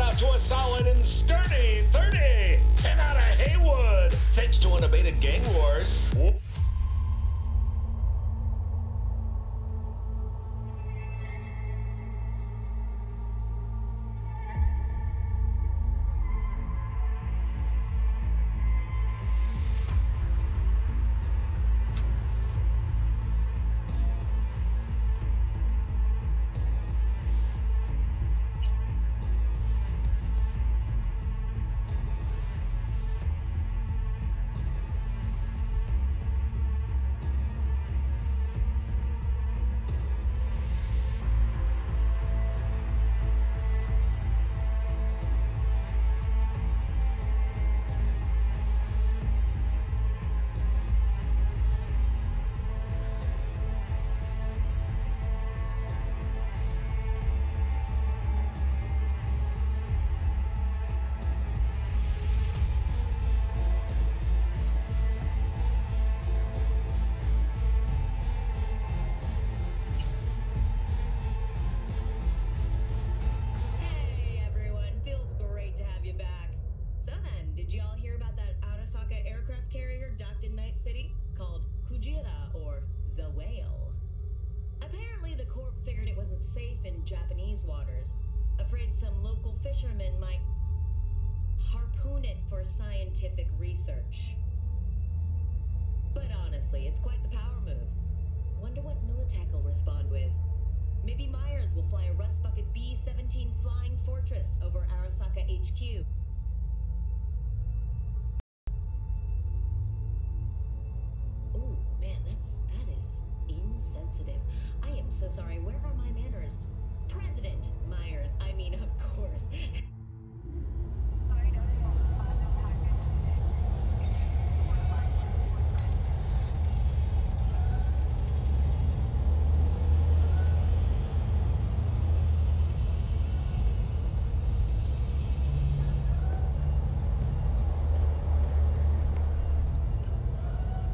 out to a solid and sturdy 30. 10 out of Haywood, thanks to unabated gang wars. Japanese waters, afraid some local fishermen might harpoon it for scientific research. But honestly, it's quite the power move. Wonder what Militech will respond with. Maybe Myers will fly a Rust Bucket B-17 Flying Fortress over Arasaka HQ. Ooh, man, that is insensitive. I am so sorry. Where are my manners? President Myers, I mean, of course.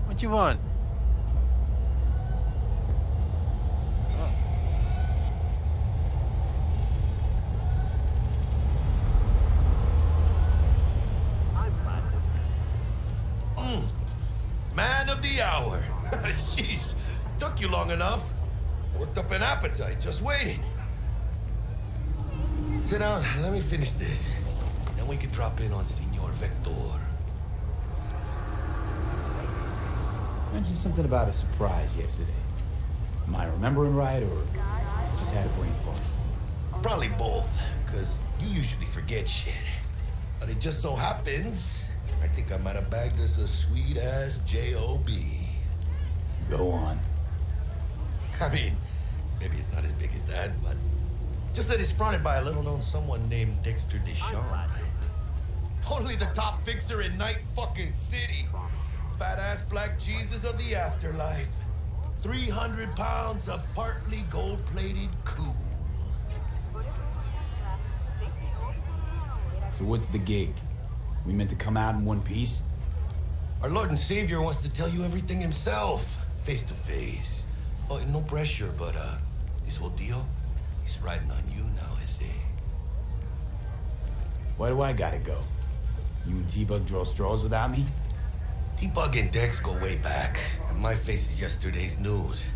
What you want? Man of the hour. Jeez, took you long enough. Worked up an appetite, just waiting. Sit down, let me finish this. Then we can drop in on Senor Vector. Mentioned something about a surprise yesterday. Am I remembering right, or just had a brain fart? Probably both, because you usually forget shit. But it just so happens, I think I might have bagged us a sweet-ass J.O.B. Go on. I mean, maybe it's not as big as that, but just that it's fronted by a little-known someone named Dexter Deschamps. Only the top fixer in Night fucking City. Fat-ass black Jesus of the afterlife. 300 pounds of partly gold-plated cool. So what's the gig? We meant to come out in one piece? Our Lord and Savior wants to tell you everything himself, face to face. Oh, no pressure, but this whole deal, he's riding on you now, is he? Why do I gotta go? You and T-Bug draw straws without me? T-Bug and Dex go way back, and my face is yesterday's news.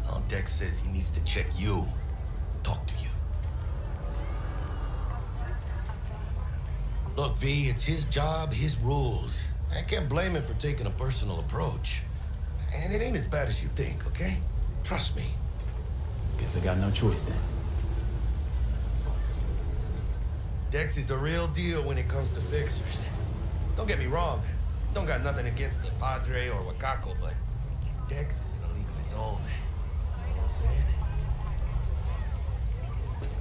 Now Dex says he needs to check you, talk to you. Look, V, it's his job, his rules. I can't blame him for taking a personal approach. And it ain't as bad as you think, okay? Trust me. Guess I got no choice then. Dex is a real deal when it comes to fixers. Don't get me wrong. Don't got nothing against the Padre or Wakako, but Dex is in a league of his own. You know what I'm saying?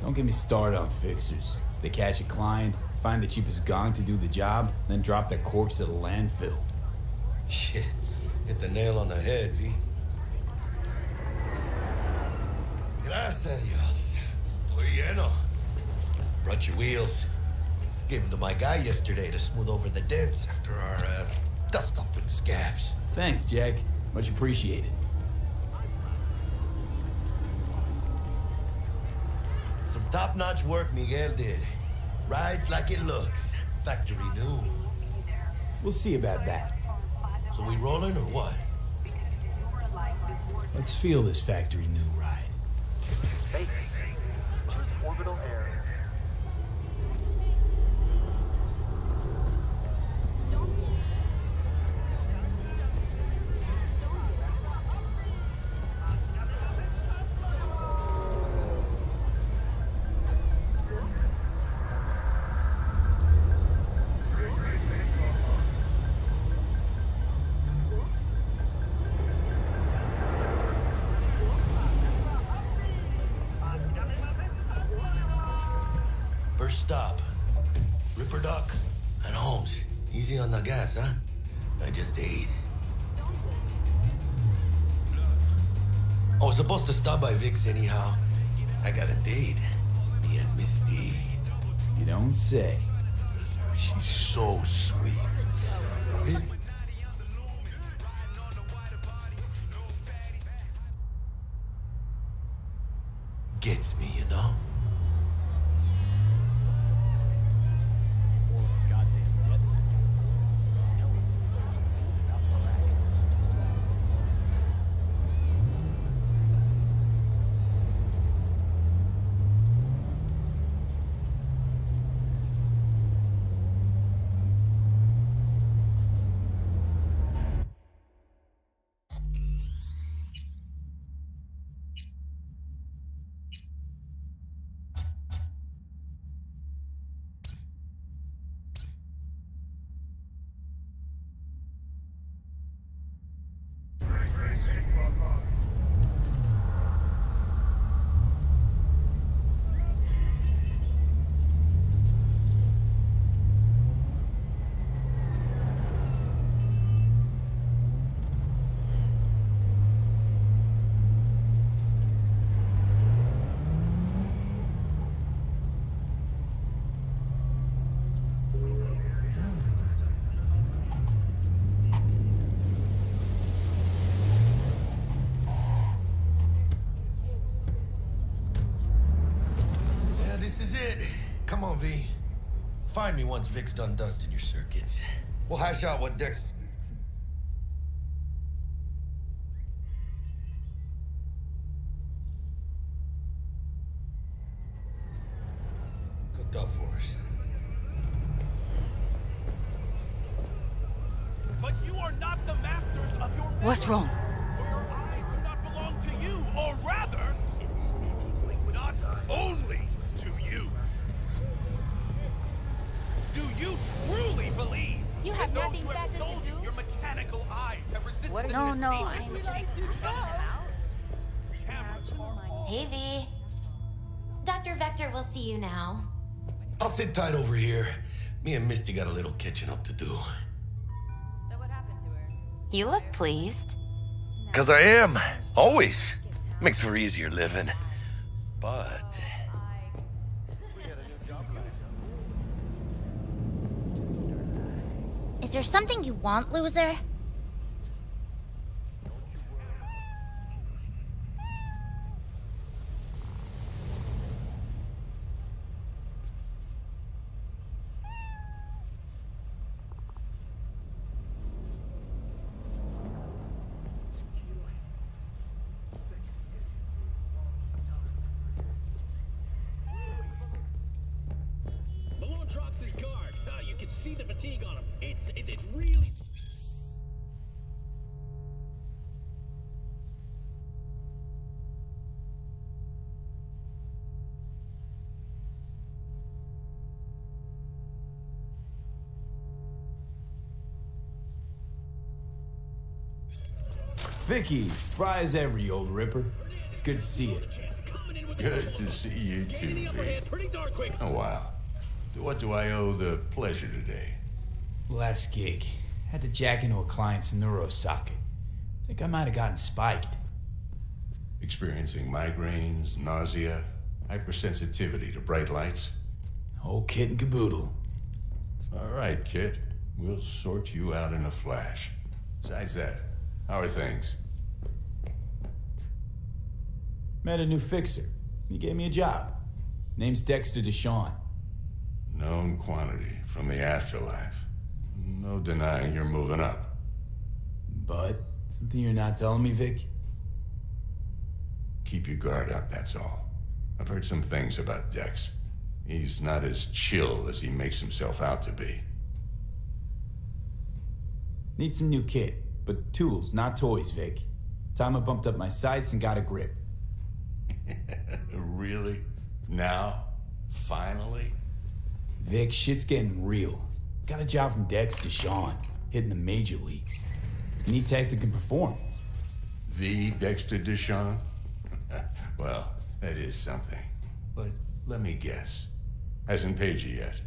Don't get me started on fixers. They catch a client, find the cheapest gong to do the job, then drop their corpse at a landfill. Shit. Hit the nail on the head, V. Gracias a Dios. Estoy lleno. Brought your wheels. Gave them to my guy yesterday to smooth over the dents after our dust-up with the scabs. Thanks, Jack. Much appreciated. Some top-notch work Miguel did. Rides like it looks. Factory new. We'll see about that. So we rolling or what? Let's feel this factory new ride. Space. Orbital area. First stop. Ripper Duck and Holmes. Easy on the gas, huh? I just ate. I was supposed to stop by Vic's anyhow. I got a date. Me and Misty. You don't say. She's so sweet. Really? Gets me, you know? Come on, V. Find me once Vic's done dusting your circuits. We'll hash out what Dex... cooked up for us. But you are not the masters of your memories. What's wrong? For your eyes do not belong to you, or rather, not only to you. Do you truly believe You have that nothing those who have better to sold you do? your mechanical eyes have resisted the No, temptation I'm to just... cameras are Hey, V. Dr. Vector will see you now. I'll sit tight over here. Me and Misty got a little catching up to do. So what happened to her? You look pleased. 'Cause I am. Always. Makes for easier living. But... Is there something you want, loser? Malone drops his guard. You can see the fatigue on him. It's really... Vicky, spry as ever, you old ripper. It's good to see you. Good to see you too, V. Oh, wow. To what do I owe the pleasure today? Last gig. Had to jack into a client's neuro socket. Think I might have gotten spiked. Experiencing migraines, nausea, hypersensitivity to bright lights? Whole kit and caboodle. All right, kid. We'll sort you out in a flash. Besides that, how are things? Met a new fixer. He gave me a job. Name's Dexter Deshawn. Known quantity from the afterlife. No denying you're moving up. But something you're not telling me, Vic? Keep your guard up, that's all. I've heard some things about Dex. He's not as chill as he makes himself out to be. Need some new kit, but tools, not toys, Vic. Time I bumped up my sights and got a grip. Really? Now? Finally? Vic, shit's getting real. Got a job from Dex to Sean, hitting the major leagues. Need tech that can perform. The Dexter Deshawn? Well, that is something. But let me guess. Hasn't paid you yet.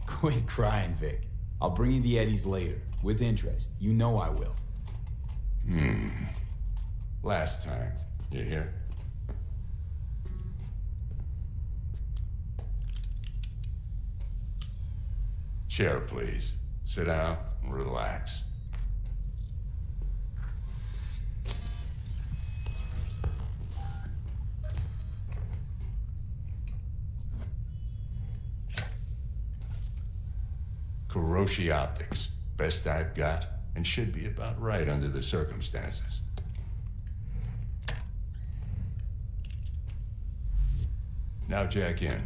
Quit crying, Vic. I'll bring you the eddies later, with interest. You know I will. Last time. You hear? Chair, please. Sit down and relax. Kuroshi Optics. Best I've got, and should be about right under the circumstances. Now jack in.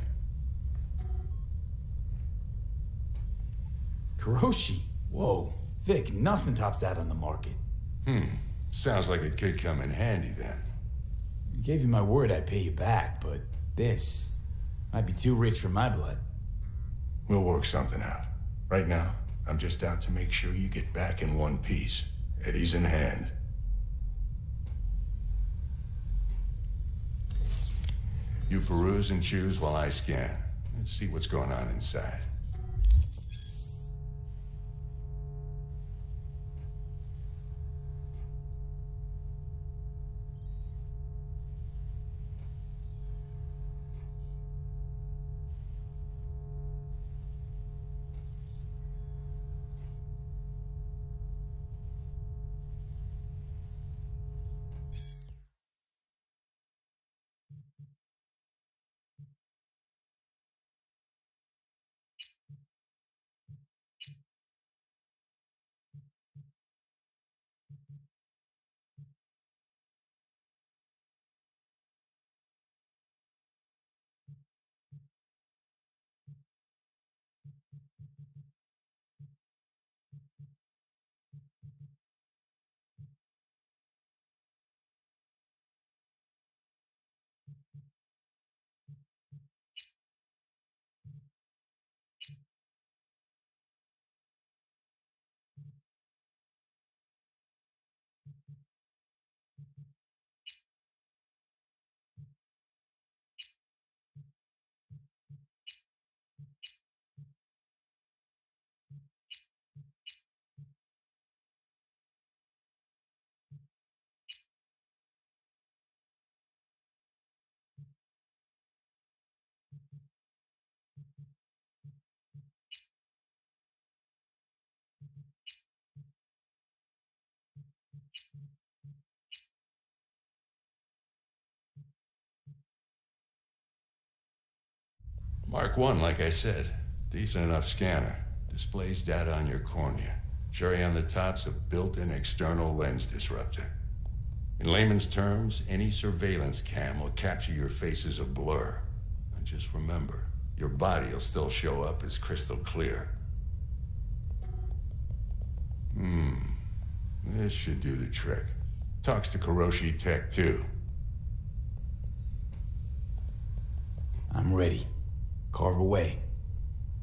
Kuroshi? Whoa. Vic, nothing tops that on the market. Sounds like it could come in handy then. I gave you my word I'd pay you back, but this might be too rich for my blood. We'll work something out. Right now, I'm just out to make sure you get back in one piece. Eddie's in hand. You peruse and choose while I scan. Let's see what's going on inside. Mark 1, like I said. Decent enough scanner. Displays data on your cornea. Cherry on the top's a built-in external lens disruptor. In layman's terms, any surveillance cam will capture your face as a blur. And just remember, your body will still show up as crystal clear. This should do the trick. Talks to Kuroshi Tech, too. I'm ready. Carve away.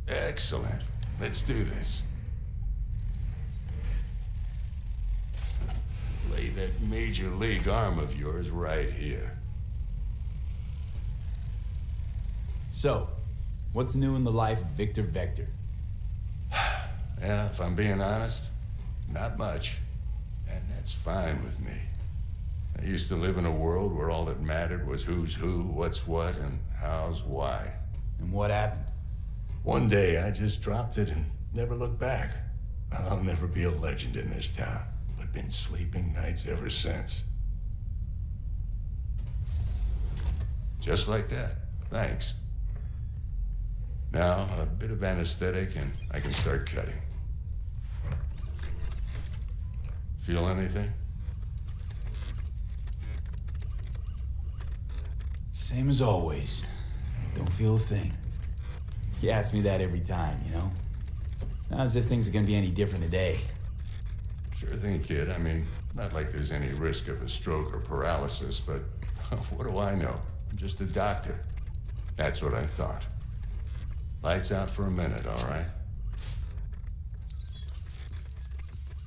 Excellent. Let's do this. Lay that major league arm of yours right here. So, what's new in the life of Victor Vector? Yeah, if I'm being honest, not much. And that's fine with me. I used to live in a world where all that mattered was who's who, what's what, and how's why. And what happened? One day, I just dropped it and never looked back. I'll never be a legend in this town, but been sleeping nights ever since. Just like that. Thanks. Now, a bit of anesthetic and I can start cutting. Feel anything? Same as always. Don't feel a thing. You ask me that every time, you know? Not as if things are gonna be any different today. Sure thing, kid. I mean, not like there's any risk of a stroke or paralysis, but what do I know? I'm just a doctor. That's what I thought. Lights out for a minute, all right?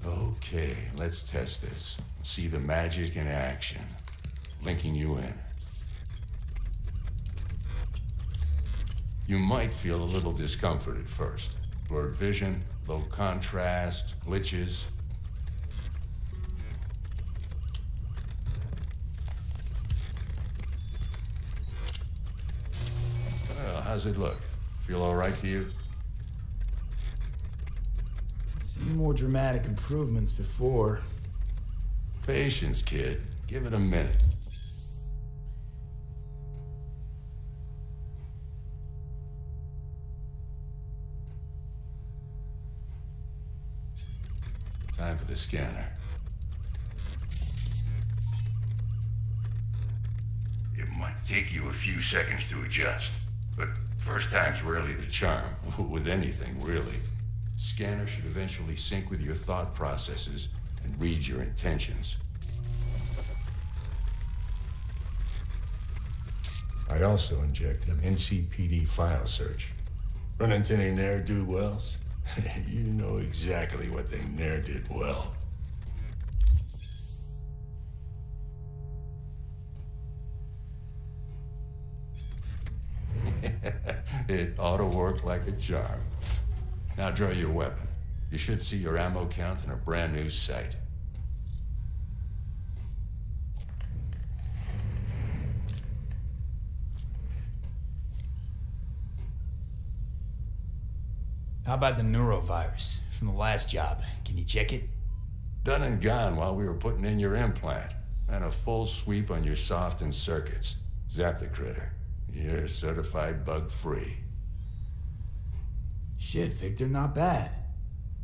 Okay, let's test this. See the magic in action. Linking you in. You might feel a little discomfort at first. Blurred vision, low contrast, glitches. Well, how's it look? Feel all right to you? Seen more dramatic improvements before. Patience, kid. Give it a minute. Time for the scanner. It might take you a few seconds to adjust, but first time's rarely the charm, with anything, really. Scanner should eventually sync with your thought processes and read your intentions. I also injected an NCPD file search. Run into any ne'er-do-wells? You know exactly what they ne'er did well. It ought to work like a charm. Now draw your weapon. You should see your ammo count in a brand new sight. How about the neurovirus from the last job? Can you check it? Done and gone while we were putting in your implant. And a full sweep on your soft and circuits. Zap the critter. You're certified bug-free. Shit, Victor, not bad.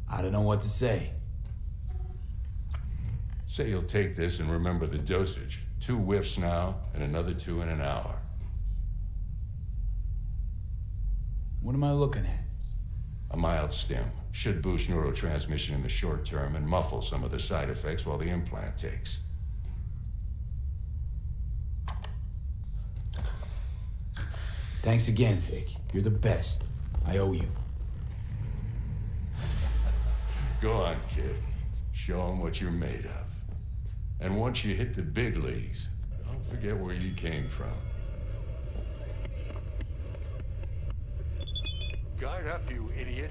I don't know what to say. Say you'll take this and remember the dosage. 2 whiffs now, and another 2 in an hour. What am I looking at? A mild stim. Should boost neurotransmission in the short term and muffle some of the side effects while the implant takes. Thanks again, Vic. You're the best. I owe you. Go on, kid. Show them what you're made of. And once you hit the big leagues, don't forget where you came from. Guard up, you idiot.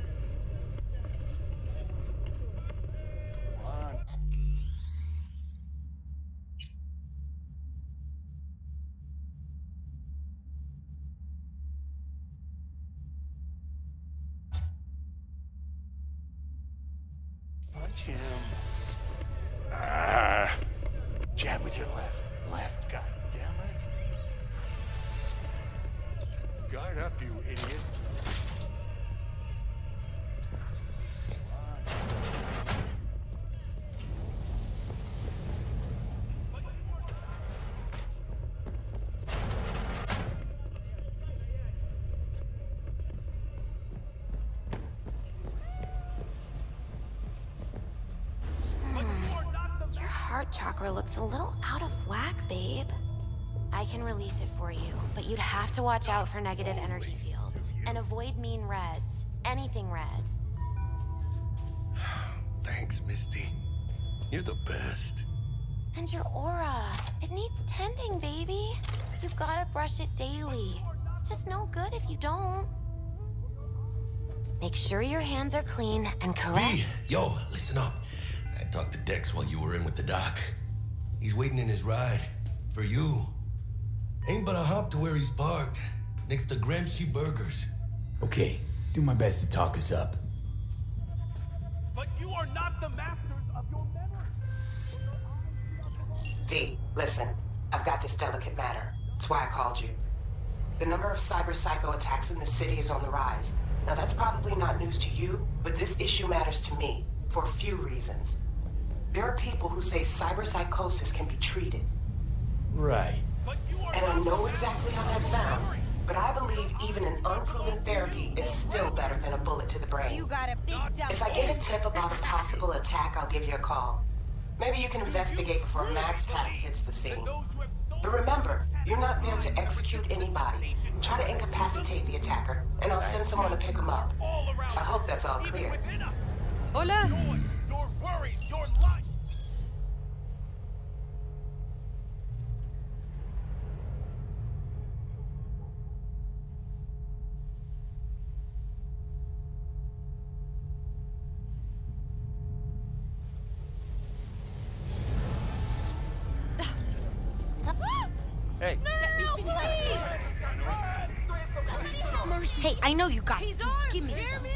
Come on. Punch him. Jab with your left. Left, god damn it. Guard up, you idiot. Heart chakra looks a little out of whack, babe. I can release it for you, but you'd have to watch out for negative energy fields and avoid mean reds. Anything red. Thanks, Misty. You're the best. And your aura. It needs tending, baby. You've gotta brush it daily. It's just no good if you don't. Make sure your hands are clean and caress. Yo, listen up. I talked to Dex while you were in with the doc. He's waiting in his ride. For you. Ain't but a hop to where he's parked. Next to Gramsci Burgers. Okay, do my best to talk us up. But you are not the masters of your memory. V, listen. I've got this delicate matter. That's why I called you. The number of cyber-psycho attacks in the city is on the rise. Now that's probably not news to you, but this issue matters to me for a few reasons. There are people who say cyberpsychosis can be treated. Right. And I know exactly how that sounds, but I believe even an unproven therapy is still better than a bullet to the brain. You got a big dump. If I get a tip about a possible attack, I'll give you a call. Maybe you can investigate before Max Tack hits the scene. But remember, you're not there to execute anybody. Try to incapacitate the attacker, and I'll send someone to pick him up. I hope that's all clear. Hola. Your worries, your life. Hey. Hey, I know you got it. Give me some.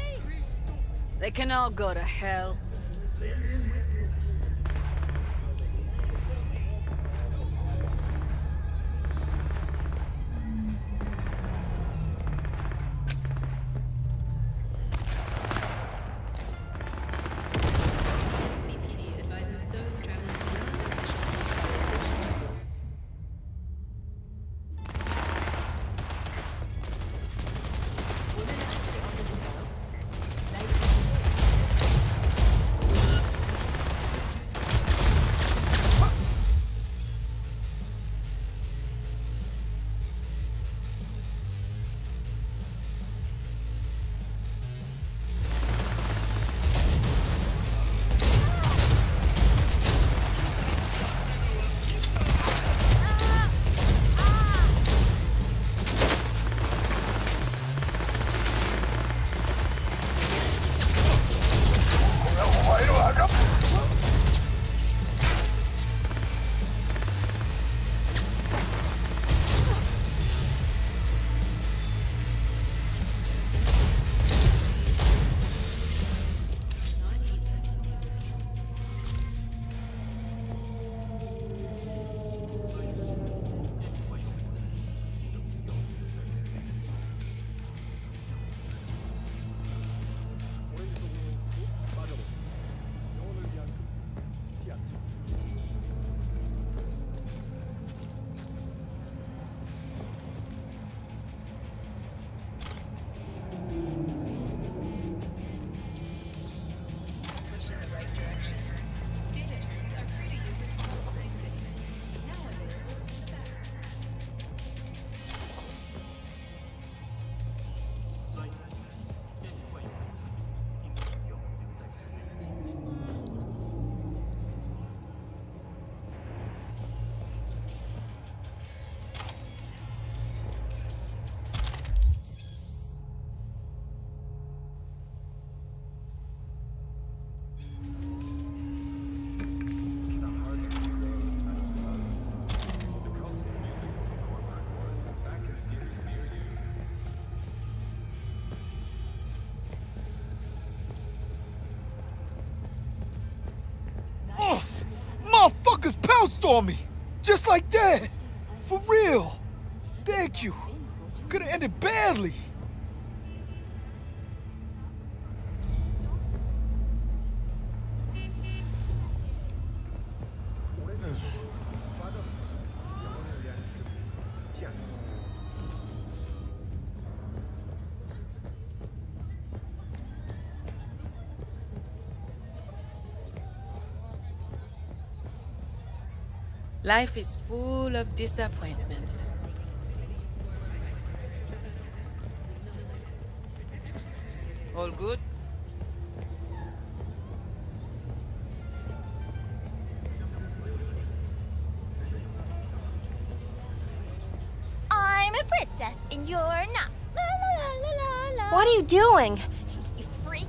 They can all go to hell. Motherfuckers pounced on me! Just like that! For real! Thank you! Could've ended badly! Life is full of disappointment. All good? I'm a princess and you're not. La, la, la, la, la. What are you doing? You freak.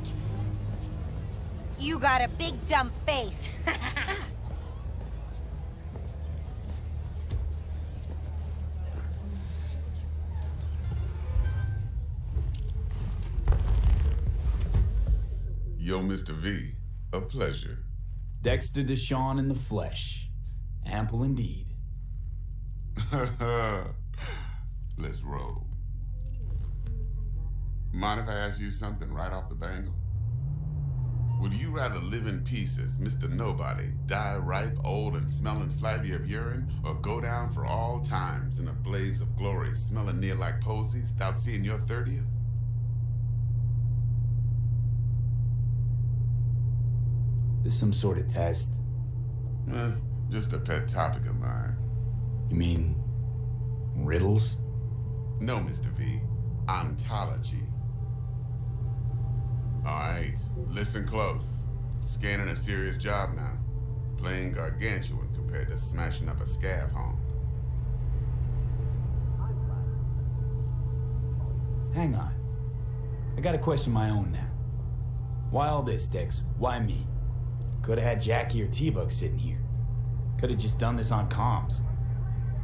You got a big dumb face. Yo, Mr. V, a pleasure. Dexter Deshawn in the flesh. Ample indeed. Let's roll. Mind if I ask you something right off the bangle? Would you rather live in pieces, Mr. Nobody, die ripe, old, and smelling slightly of urine, or go down for all times in a blaze of glory, smelling near like posies, without seeing your 30th? This some sort of test? Just a pet topic of mine. You mean riddles? No, Mr. V. Ontology. All right, listen close. Scanning a serious job now. Playing gargantuan compared to smashing up a scav home. Hang on. I gotta question my own now. Why all this, Dex? Why me? Could've had Jackie or T-Bug sitting here. Could've just done this on comms.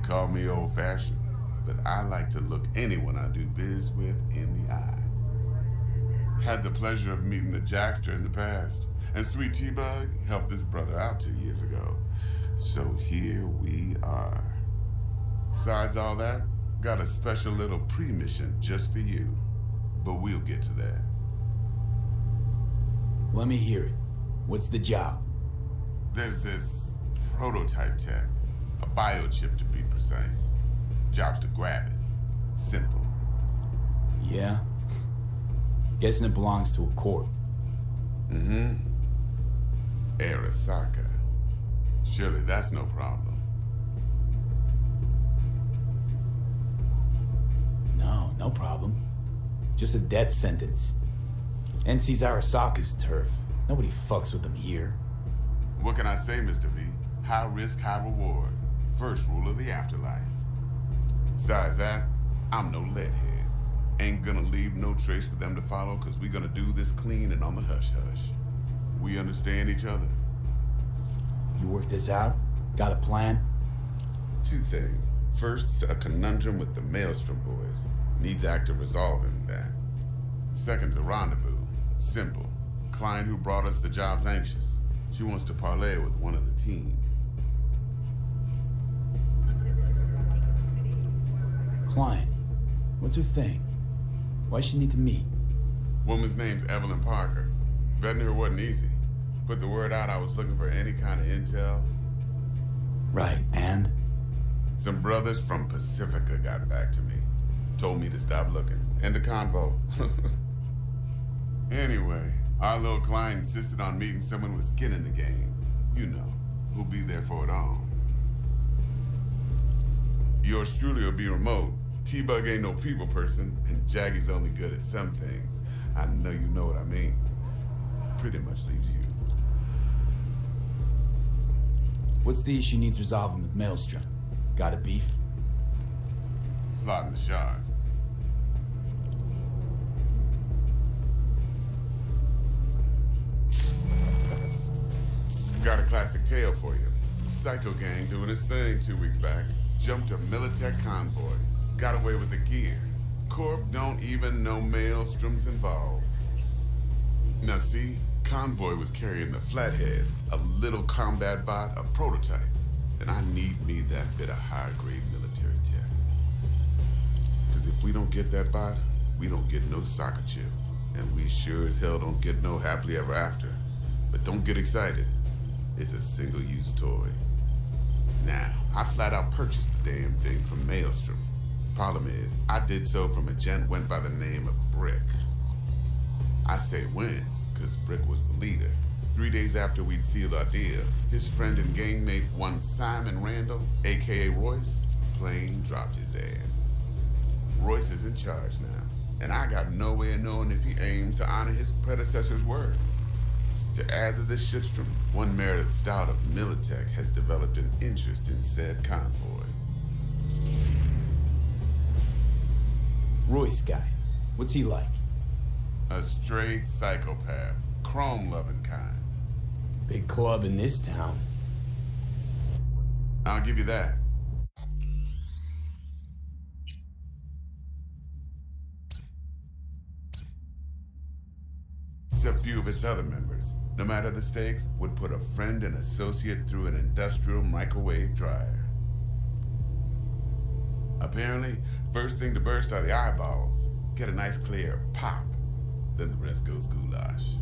Call me old-fashioned, but I like to look anyone I do biz with in the eye. Had the pleasure of meeting the Jackster in the past, and sweet T-Bug helped this brother out 2 years ago. So here we are. Besides all that, got a special little pre-mission just for you, but we'll get to that. Let me hear it. What's the job? There's this prototype tech, a biochip to be precise. Job's to grab it. Simple. Yeah? Guessing it belongs to a corp. Mm-hmm. Arasaka. Surely that's no problem. No problem. Just a death sentence. NC's Arasaka's turf. Nobody fucks with them here. What can I say, Mr. V? High risk, high reward. First rule of the afterlife. Besides that, I'm no leadhead. Ain't gonna leave no trace for them to follow, cause we gonna do this clean and on the hush-hush. We understand each other. You work this out? Got a plan? 2 things. First, a conundrum with the Maelstrom boys. Needs active resolving that. Second, a rendezvous. Simple. Client who brought us the job's anxious. She wants to parlay with one of the team. Client? What's her thing? Why she need to meet? Woman's name's Evelyn Parker. Vetting her wasn't easy. Put the word out I was looking for any kind of intel. Right, and? Some brothers from Pacifica got back to me. Told me to stop looking. End of convo. Anyway, our little client insisted on meeting someone with skin in the game. You know, who'll be there for it all. Yours truly will be remote. T-Bug ain't no people person, and Jaggy's only good at some things. I know you know what I mean. Pretty much leaves you. What's the issue needs resolving with Maelstrom? Got a beef? Slot in the shard. Got a classic tale for you. Psycho gang doing his thing 2 weeks back. Jumped a Militech convoy. Got away with the gear. Corp don't even know Maelstrom's involved. Now see, convoy was carrying the Flathead, a little combat bot, a prototype. And I need me that bit of high-grade military tech. Because if we don't get that bot, we don't get no soccer chip. And we sure as hell don't get no happily ever after. But don't get excited. It's a single-use toy. Now, I flat out purchased the damn thing from Maelstrom. Problem is, I did so from a gent went by the name of Brick. I say when, because Brick was the leader. 3 days after we'd sealed our deal, his friend and gangmate, one Simon Randall, aka Royce, plain dropped his ass. Royce is in charge now, and I got no way of knowing if he aims to honor his predecessor's word. To add to this shitstrom, one Meredith Stout of Militech has developed an interest in said convoy. Royce guy. What's he like? A straight psychopath. Chrome-loving kind. Big club in this town. I'll give you that. Except few of its other members, no matter the stakes, would put a friend and associate through an industrial microwave dryer. Apparently, first thing to burst are the eyeballs. Get a nice clear pop. Then the rest goes goulash.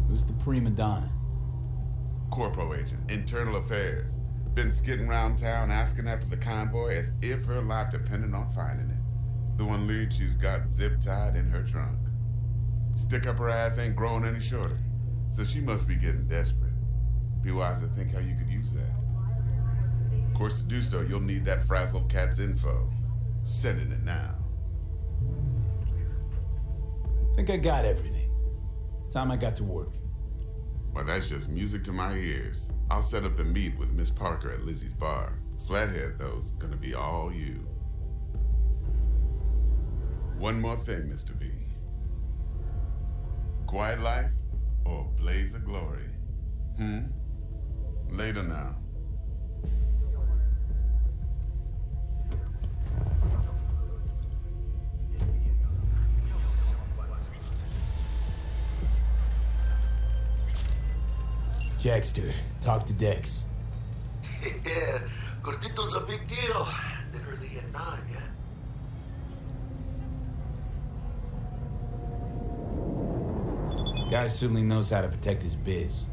Who's the prima donna? Corpo agent, internal affairs. Been skidding around town asking after the convoy as if her life depended on finding it. The one lead she's got zip-tied in her trunk. Stick up her ass ain't growing any shorter, so she must be getting desperate. Be wise to think how you could use that. Of course, to do so, you'll need that frazzled cat's info. Sending it now. Think I got everything. Time I got to work. Well, that's just music to my ears. I'll set up the meet with Miss Parker at Lizzie's bar. Flathead, though's gonna be all you. One more thing, Mr. V. Quiet life or blaze of glory? Later now. Jackster, talk to Dex. Yeah, Cortito's a big deal. Literally a 9, yeah? Guy certainly knows how to protect his biz.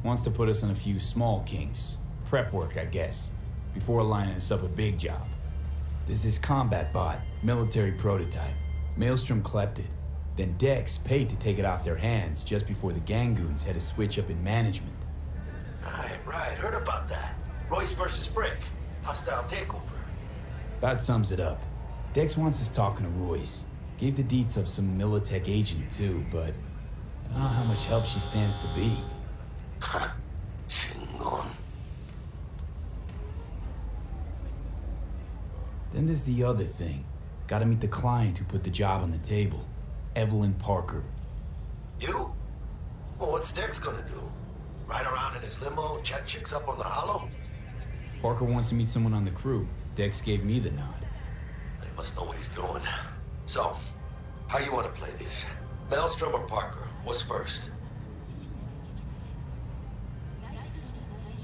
Wants to put us on a few small kinks. Prep work, I guess. Before lining us up a big job. There's this combat bot, military prototype. Maelstrom clept it. Then Dex paid to take it off their hands just before the Gangoons had a switch up in management. Right, heard about that. Royce versus Brick. Hostile takeover. That sums it up. Dex wants us talking to Royce. Gave the deets of some Militech agent too, but I don't know how much help she stands to be. Ha! Chingon. Then there's the other thing. Gotta meet the client who put the job on the table. Evelyn Parker. You? Well, what's Dex gonna do? Ride around in his limo, chat chicks up on the hollow? Parker wants to meet someone on the crew. Dex gave me the nod. He must know what he's doing. So, how you want to play this? Maelstrom or Parker? What's first?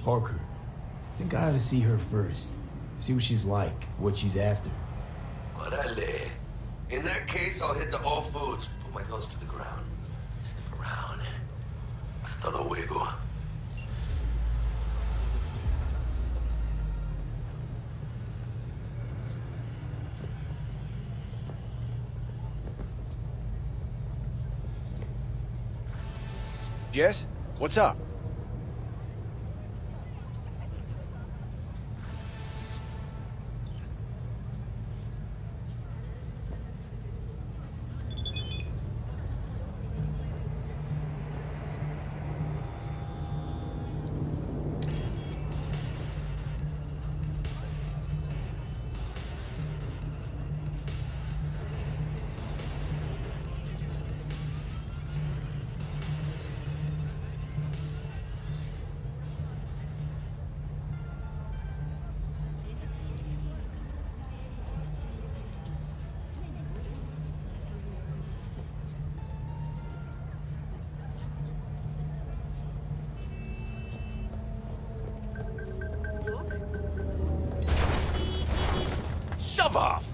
Parker. I think I ought to see her first. See what she's like, what she's after. Orale. In that case, I'll hit the all foods, put my nose to the ground. Sniff around. Hasta luego. Jess, what's up? Shove off!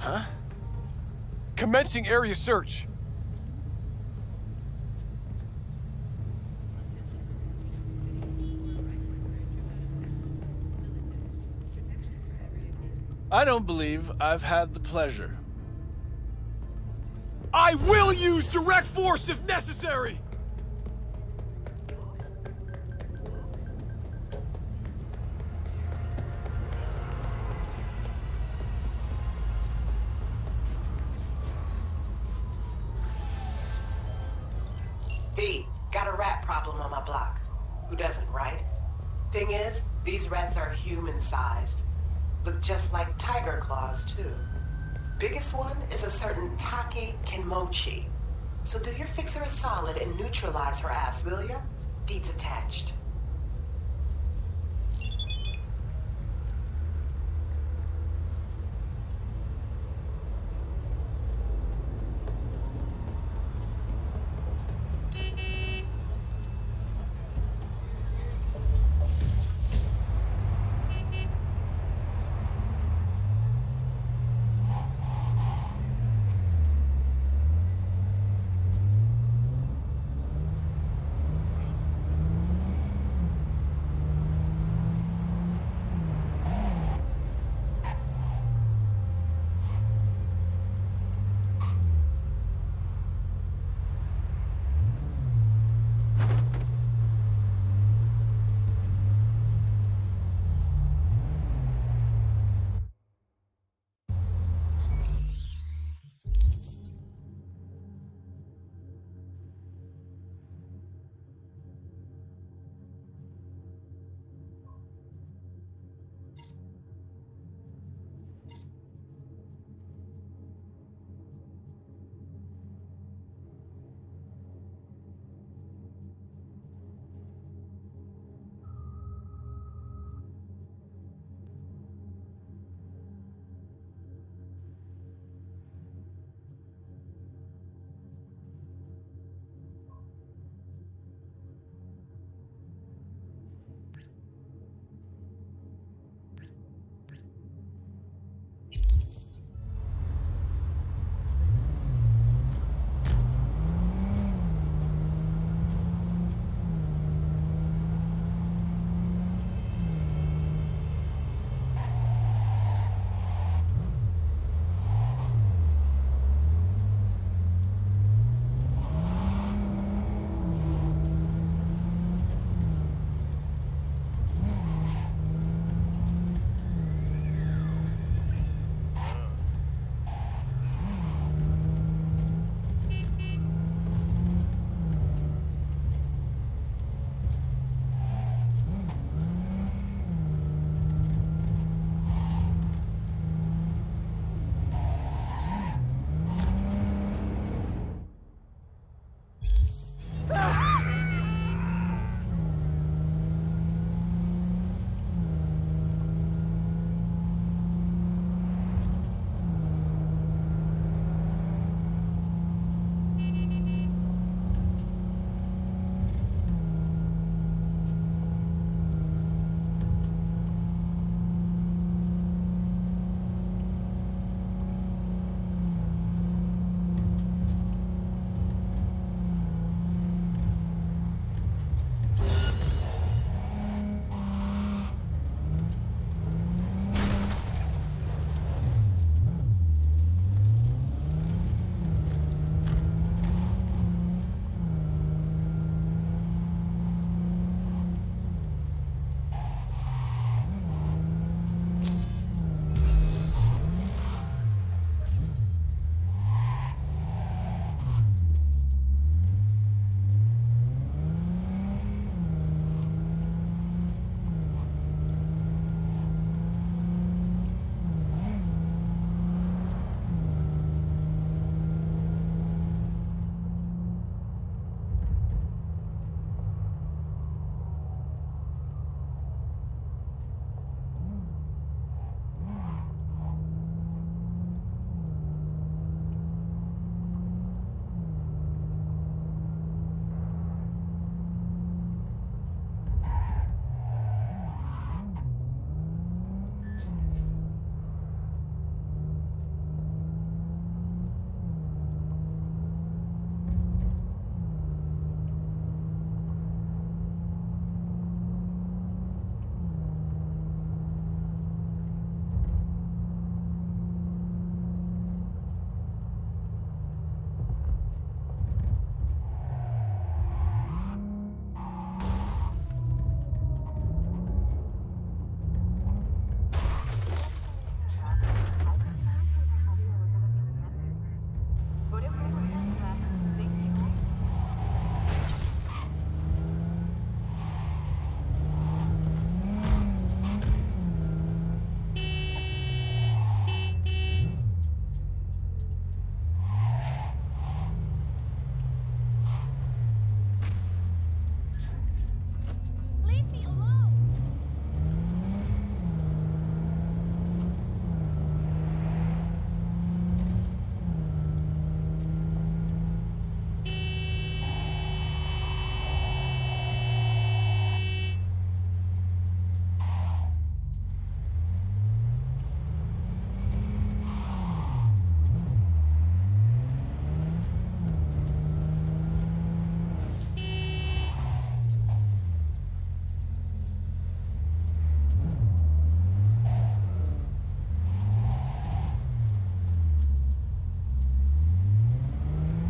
Huh? Commencing area search. I don't believe I've had the pleasure. I will use direct force if necessary! V, got a rat problem on my block. Who doesn't, right? Thing is, these rats are human-sized. Look just like tiger claws, too. Biggest one is a certain Take Kenmochi. So do your fixer a solid and neutralize her ass, will ya? Deeds attached.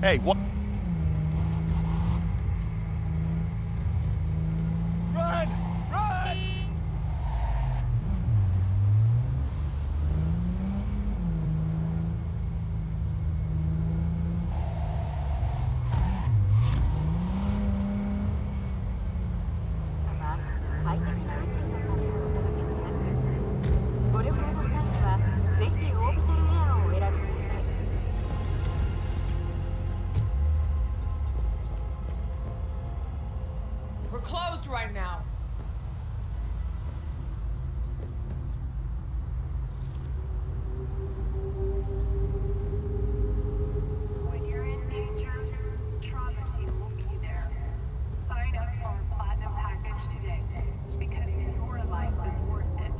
Hey, what? Run! Run! We're closed right now. When you're in danger, Trauma Team will be there. Sign up for a platinum package today, because your life is worth it.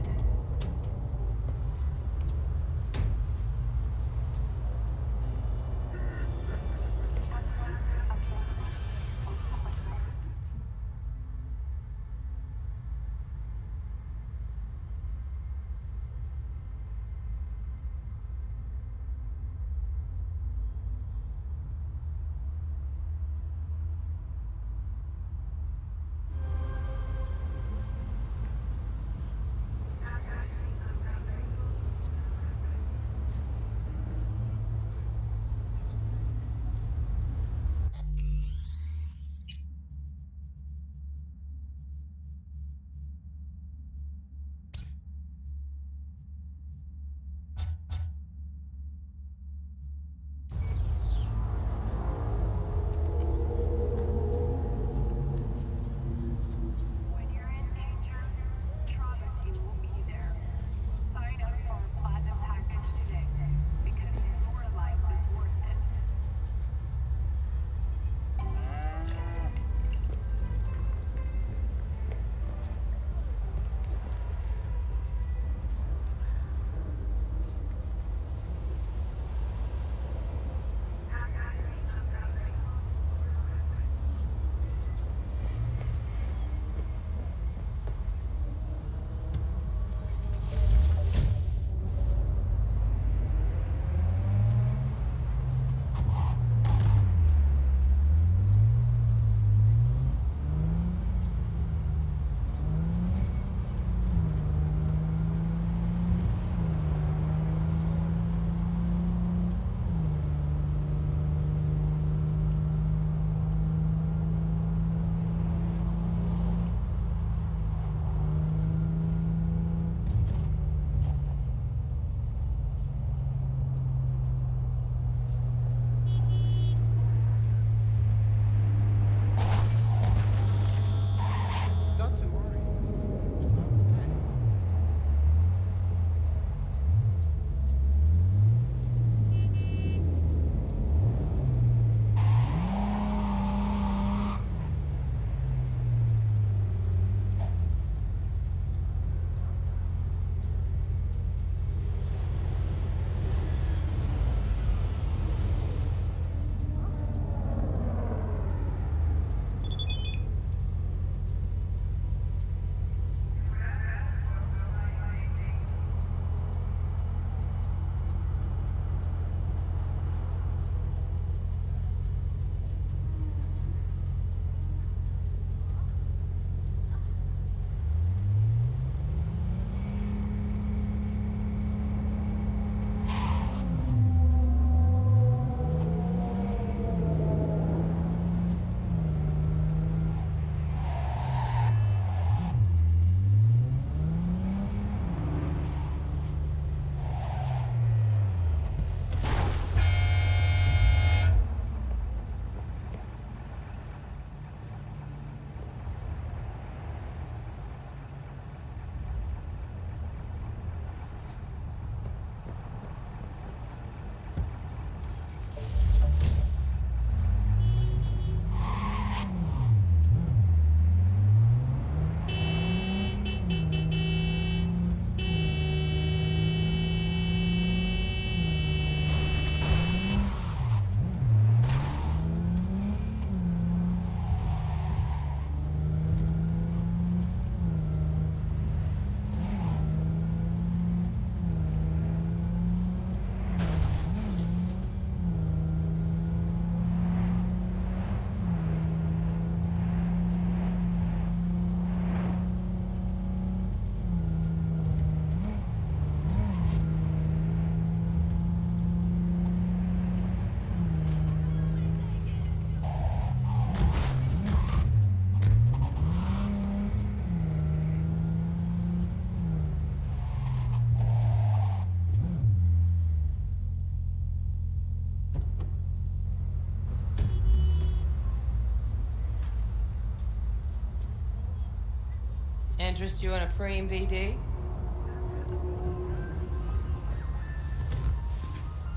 Interest you in a preem BD?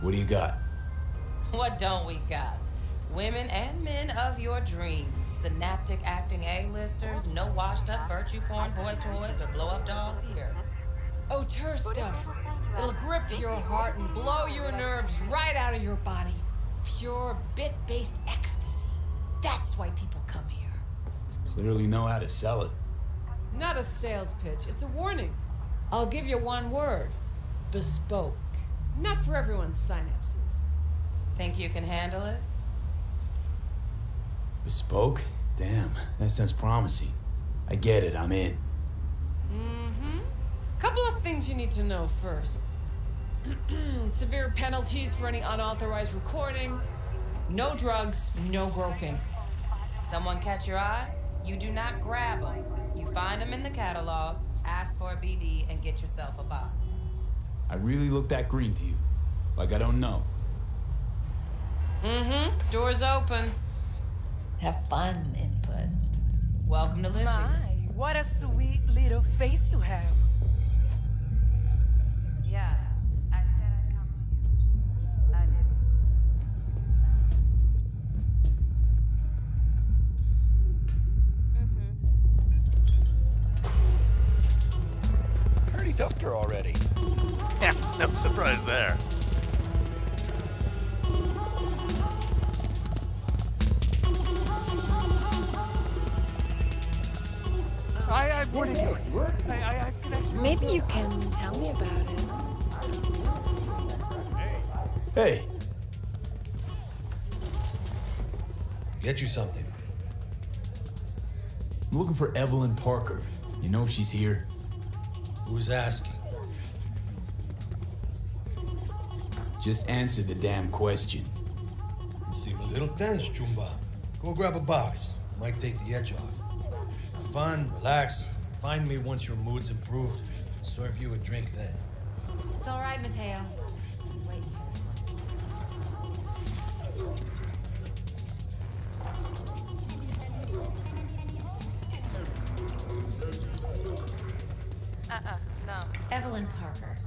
What do you got? What don't we got? Women and men of your dreams. Synaptic acting A-listers, no washed-up virtue porn boy toys or blow-up dolls here. Auteur stuff. It'll grip your heart and blow your nerves right out of your body. Pure bit-based ecstasy. That's why people come here. Clearly know how to sell it. Not a sales pitch, it's a warning. I'll give you one word. Bespoke. Not for everyone's synapses. Think you can handle it? Bespoke? Damn, that sounds promising. I get it, I'm in. Mm-hmm. Couple of things you need to know first. Severe penalties for any unauthorized recording. No drugs, no groping. Someone catch your eye? You do not grab them. You find them in the catalog, ask for a BD, and get yourself a box. I really look that green to you. Like I don't know. Mm-hmm. Door's open. Have fun, input. Welcome to Lizzie's. My, what a sweet little face you have. Yeah, I said I'd come to you. I did. Heard he dumped her already. Yeah, no surprise there. I'm warning you. I've connection. Maybe you can tell me about it. Hey. Get you something. I'm looking for Evelyn Parker. You know if she's here? Who's asking? Just answer the damn question. You seem a little tense, Chumba. Go grab a box. Might take the edge off. Have fun, relax. Find me once your mood's improved. Serve you a drink then. It's all right, Mateo. I was waiting for this one. No. Evelyn Parker.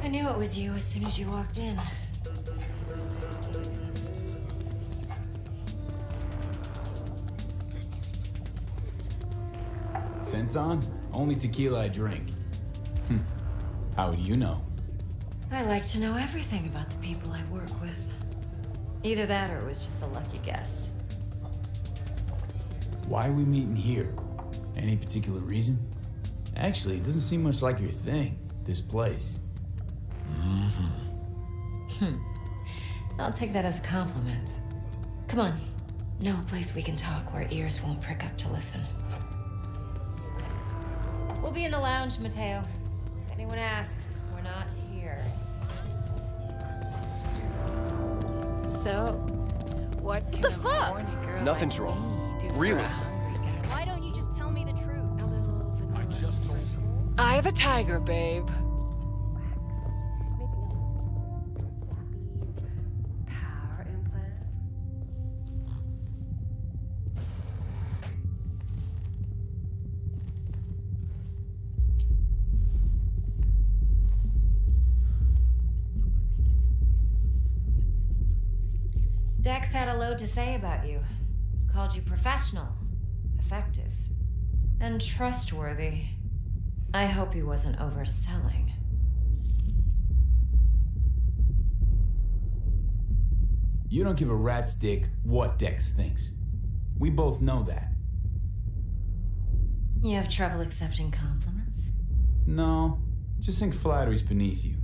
I knew it was you as soon as you walked in. Sense on? Only tequila I drink. How would you know? I like to know everything about the people I work with. Either that or it was just a lucky guess. Why are we meeting here? Any particular reason? Actually, it doesn't seem much like your thing, this place. I'll take that as a compliment. Come on. Know a place we can talk where ears won't prick up to listen. We'll be in the lounge, Mateo. If anyone asks, we're not here. So, what can a horny girl Nothing's like wrong. me do Really. for a hungry guy? Why don't you just tell me the truth? A little vanilla. I just told you. Eye of the tiger, babe. Power implant. Dex had a load to say about you. Called you professional, effective, and trustworthy. I hope he wasn't overselling. You don't give a rat's dick what Dex thinks. We both know that. You have trouble accepting compliments? No, just think flattery's beneath you.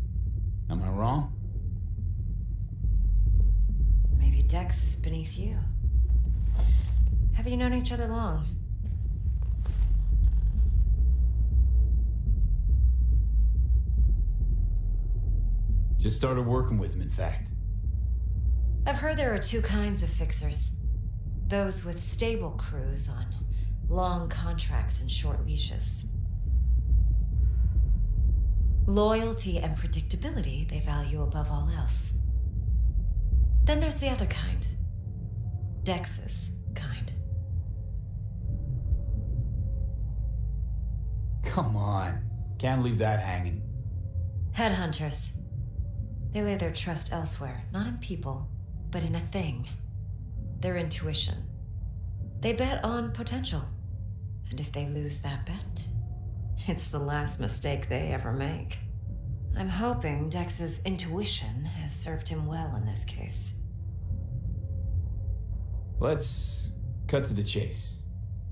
Am I wrong? Maybe Dex is beneath you. Have you known each other long? Just started working with him, in fact. I've heard there are two kinds of fixers. Those with stable crews on long contracts and short leashes. Loyalty and predictability they value above all else. Then there's the other kind. Dex's kind. Come on. Can't leave that hanging. Headhunters. They lay their trust elsewhere, not in people, but in a thing. Their intuition. They bet on potential. And if they lose that bet, it's the last mistake they ever make. I'm hoping Dex's intuition has served him well in this case. Let's cut to the chase.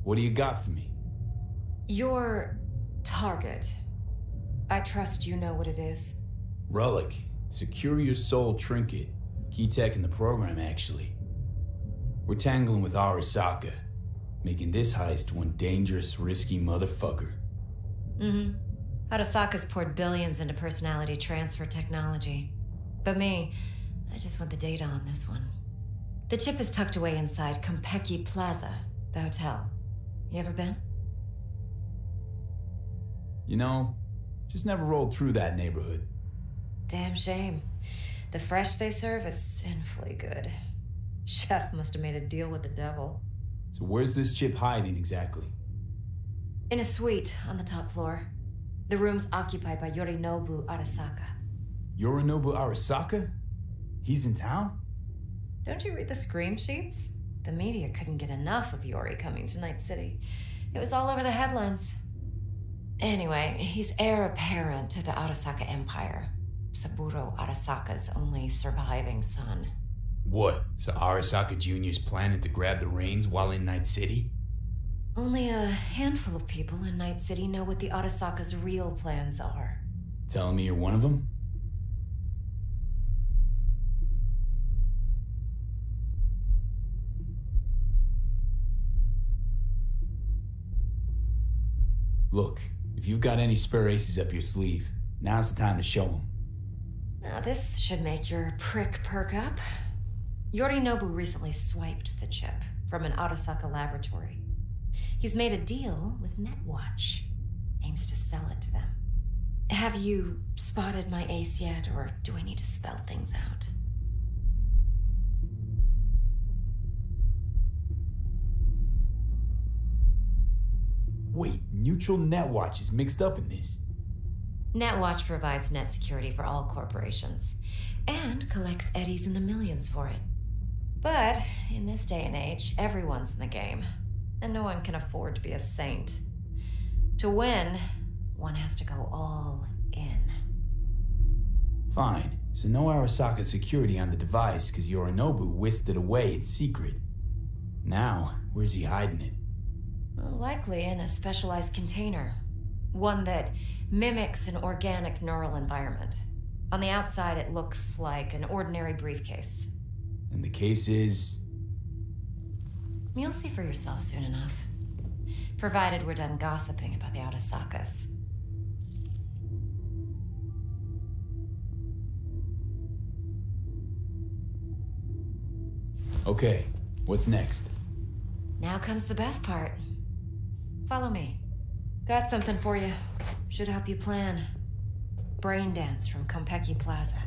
What do you got for me? Your target. I trust you know what it is. Relic. Secure your soul trinket. Key tech in the program, actually. We're tangling with Arasaka, making this heist one dangerous, risky motherfucker. Arasaka's poured billions into personality transfer technology. But me, I just want the data on this one. The chip is tucked away inside Konpeki Plaza, the hotel. You ever been? You know, just never rolled through that neighborhood. Damn shame. The fresh they serve is sinfully good. Chef must have made a deal with the devil. So where's this chip hiding exactly? In a suite on the top floor. The room's occupied by Yorinobu Arasaka. Yorinobu Arasaka? He's in town? Don't you read the scream sheets? The media couldn't get enough of Yori coming to Night City. It was all over the headlines. Anyway, he's heir apparent to the Arasaka Empire. Saburo Arasaka's only surviving son. What? So Arasaka Jr.'s planning to grab the reins while in Night City? Only a handful of people in Night City know what the Arasaka's real plans are. Telling me you're one of them? Look, if you've got any spare aces up your sleeve, now's the time to show them. Now this should make your prick perk up. Yorinobu recently swiped the chip from an Arasaka laboratory. He's made a deal with Netwatch. Aims to sell it to them. Have you spotted my ace yet, or do I need to spell things out? Wait, Neutral Netwatch is mixed up in this. Netwatch provides net security for all corporations, and collects eddies in the millions for it. But in this day and age, everyone's in the game, and no one can afford to be a saint. To win, one has to go all in. Fine, so no Arasaka security on the device because Yorinobu whisked it away in secret. Now, where's he hiding it? Likely in a specialized container. One that mimics an organic neural environment. On the outside, it looks like an ordinary briefcase. And the case is? You'll see for yourself soon enough. Provided we're done gossiping about the Arasakas. Okay, what's next? Now comes the best part. Follow me. Got something for you. Should help you plan. Brain dance from Konpeki Plaza.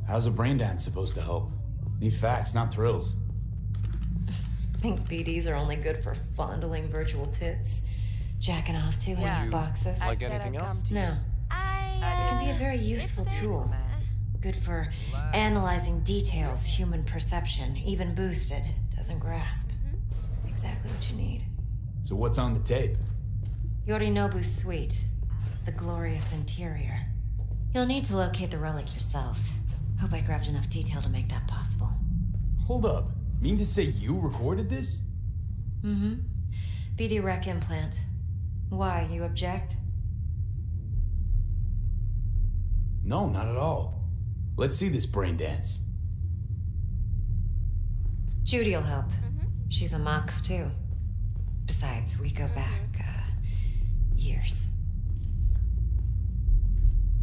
How's a brain dance supposed to help? Need facts, not thrills. Think BDs are only good for fondling virtual tits. Jacking off to in these boxes. Like anything else? No. It can be a very useful tool. Good for analyzing details human perception, even boosted, doesn't grasp. Exactly what you need. So what's on the tape? Yorinobu's suite. The glorious interior. You'll need to locate the relic yourself. Hope I grabbed enough detail to make that possible. Hold up. Mean to say you recorded this? BD rec implant. Why, you object? No, not at all. Let's see this brain dance. Judy'll help. She's a Mox, too. Besides, we go back, years.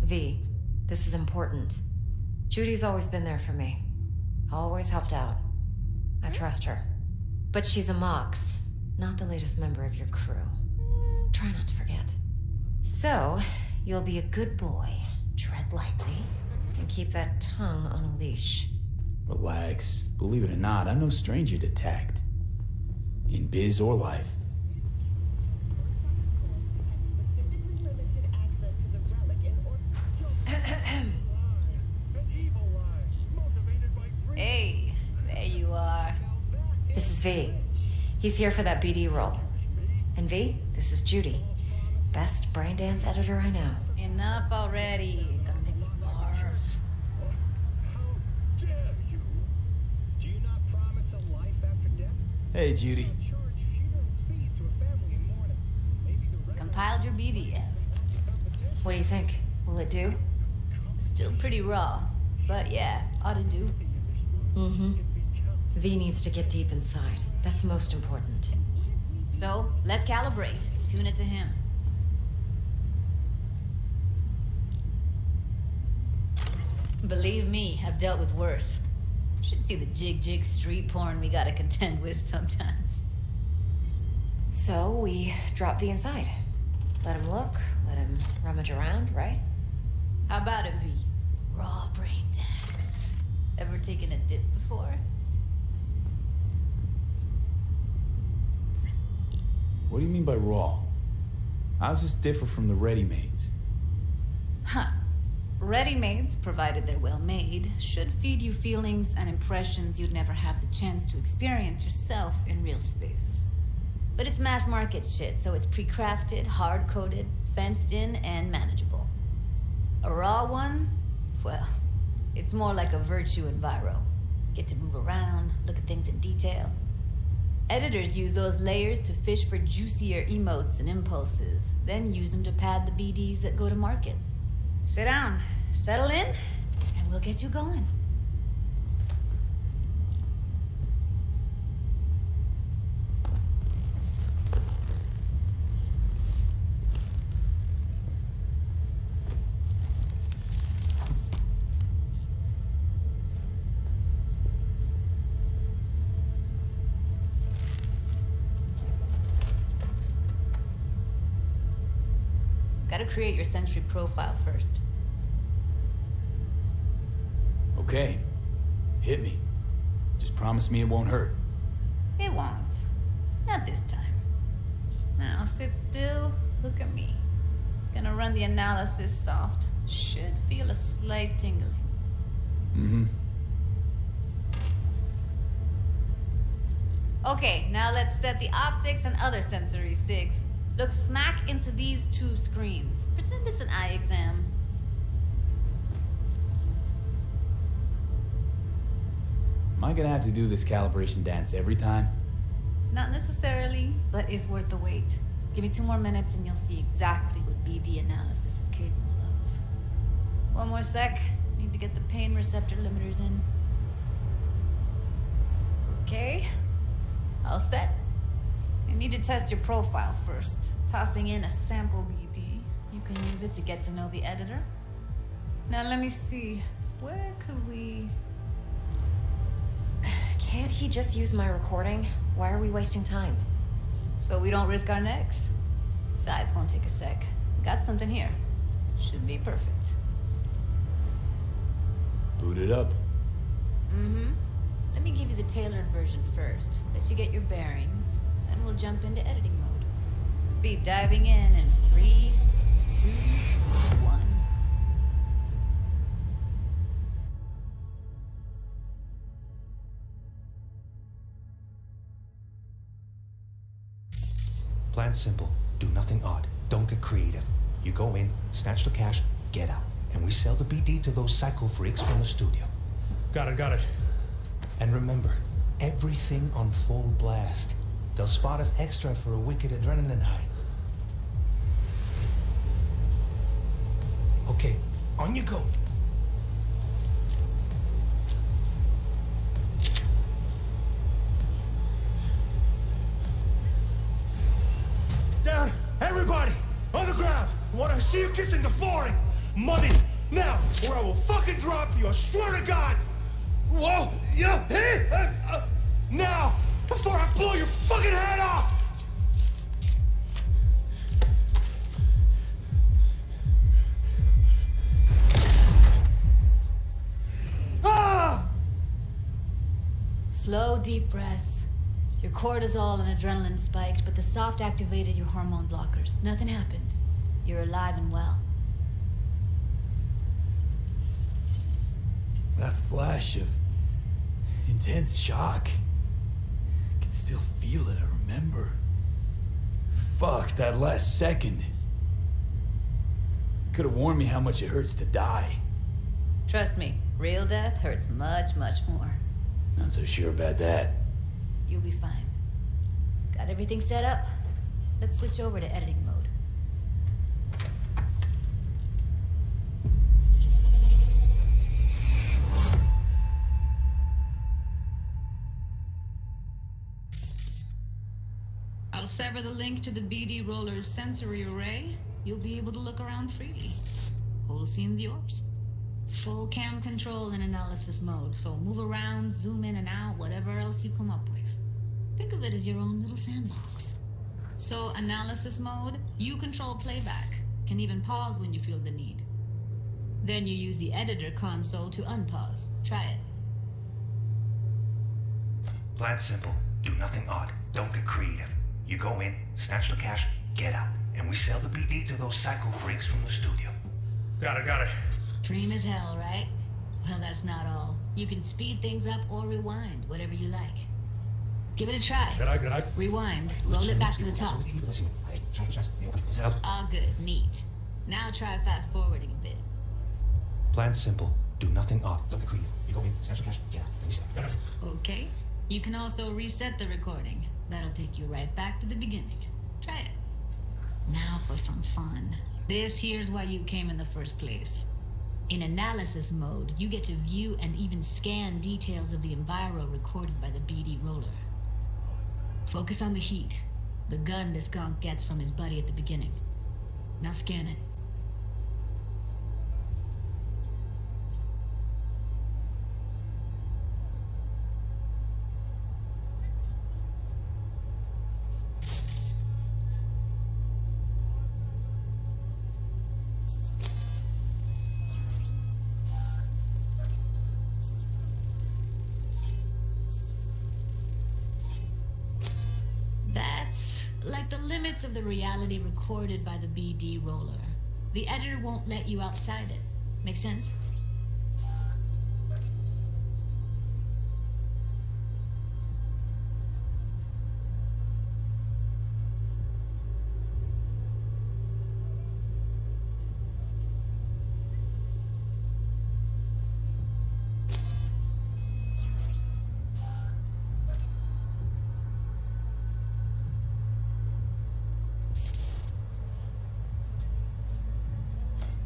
V, this is important. Judy's always been there for me. Always helped out. I trust her. But she's a Mox, not the latest member of your crew. Try not to forget. So, you'll be a good boy, tread lightly, and keep that tongue on a leash. Relax. Believe it or not, I'm no stranger to tact. In biz or life. This is V. He's here for that BD role. And V, this is Judy. Best brain dance editor I know. Enough already. Gonna make me barf. Hey, Judy. Compiled your BDF. What do you think? Will it do? Still pretty raw, but yeah, ought to do. Mm-hmm. V needs to get deep inside. That's most important. So, let's calibrate. Tune it to him. Believe me, I've dealt with worse. Should see the jig street porn we gotta contend with sometimes. So, we drop V inside. Let him look, let him rummage around, right? How about it, V? Raw brain dance. Ever taken a dip before? What do you mean by raw? How does this differ from the ready-mades? Huh. Ready-mades, provided they're well made, should feed you feelings and impressions you'd never have the chance to experience yourself in real space. But it's mass market shit, so it's pre-crafted, hard-coded, fenced in, and manageable. A raw one? Well, it's more like a virtue enviro. Get to move around, look at things in detail. Editors use those layers to fish for juicier emotes and impulses, then use them to pad the BDs that go to market. Sit down, settle in, and we'll get you going. Gotta create your sensory profile first. Okay. Hit me. Just promise me it won't hurt. It won't. Not this time. Now sit still, look at me. Gonna run the analysis soft. Should feel a slight tingling. Mm-hmm. Okay, now let's set the optics and other sensory sigs. Look smack into these two screens. Pretend it's an eye exam. Am I gonna have to do this calibration dance every time? Not necessarily, but it's worth the wait. Give me 2 more minutes and you'll see exactly what BD analysis is capable of. 1 more sec. Need to get the pain receptor limiters in. Okay. All set. You need to test your profile first. Tossing in a sample BD. You can use it to get to know the editor. Now let me see. Where could we... Can't he just use my recording? Why are we wasting time? So we don't risk our necks. Besides, won't take a sec. Got something here. Should be perfect. Boot it up. Mm-hmm. Let me give you the tailored version first. Let you get your bearings. Then we'll jump into editing mode. Be diving in 3, 2, 1. Plan simple. Do nothing odd. Don't get creative. You go in, snatch the cash, get out. And we sell the BD to those psycho freaks from the studio. Got it. And remember, everything on full blast. They'll spot us extra for a wicked adrenaline high. Okay, on you go. Down, everybody, on the ground. I want to see you kissing the flooring. Money, now, or I will fucking drop you, I swear to God. Whoa, yeah, hey, now, before I blow your fucking head off. Ah! Slow, deep breaths. Your cortisol and adrenaline spiked, but the soft activated your hormone blockers. Nothing happened. You're alive and well. That flash of intense shock. still feel it, I remember. Fuck, that last second. Could have warned me how much it hurts to die. Trust me, real death hurts much, much more. Not so sure about that. You'll be fine. Got everything set up? Let's switch over to editing mode. I'll sever the link to the BD Roller's sensory array. You'll be able to look around freely. Whole scene's yours. Full cam control in analysis mode, so move around, zoom in and out, whatever else you come up with. Think of it as your own little sandbox. So, analysis mode, you control playback. Can even pause when you feel the need. Then you use the editor console to unpause. Try it. Plan simple. Do nothing odd. Don't get creative. You go in, snatch the cash, get out. And we sell the BD to those psycho freaks from the studio. Got it. Dream as hell, right? Well, that's not all. You can speed things up or rewind, whatever you like. Give it a try. Good eye. Rewind. Roll it back to the top. All good. Neat. Now try fast forwarding a bit. Plan simple. Do nothing odd. Don't get creative. You go in, snatch the cash, get out. And we sell it. Okay. You can also reset the recording. That'll take you right back to the beginning. Try it. Now for some fun. This here's why you came in the first place. In analysis mode, you get to view and even scan details of the enviro recorded by the BD Roller. Focus on the heat, the gun this gonk gets from his buddy at the beginning. Now scan it. Like the limits of the reality recorded by the BD Roller. The editor won't let you outside it. Make sense?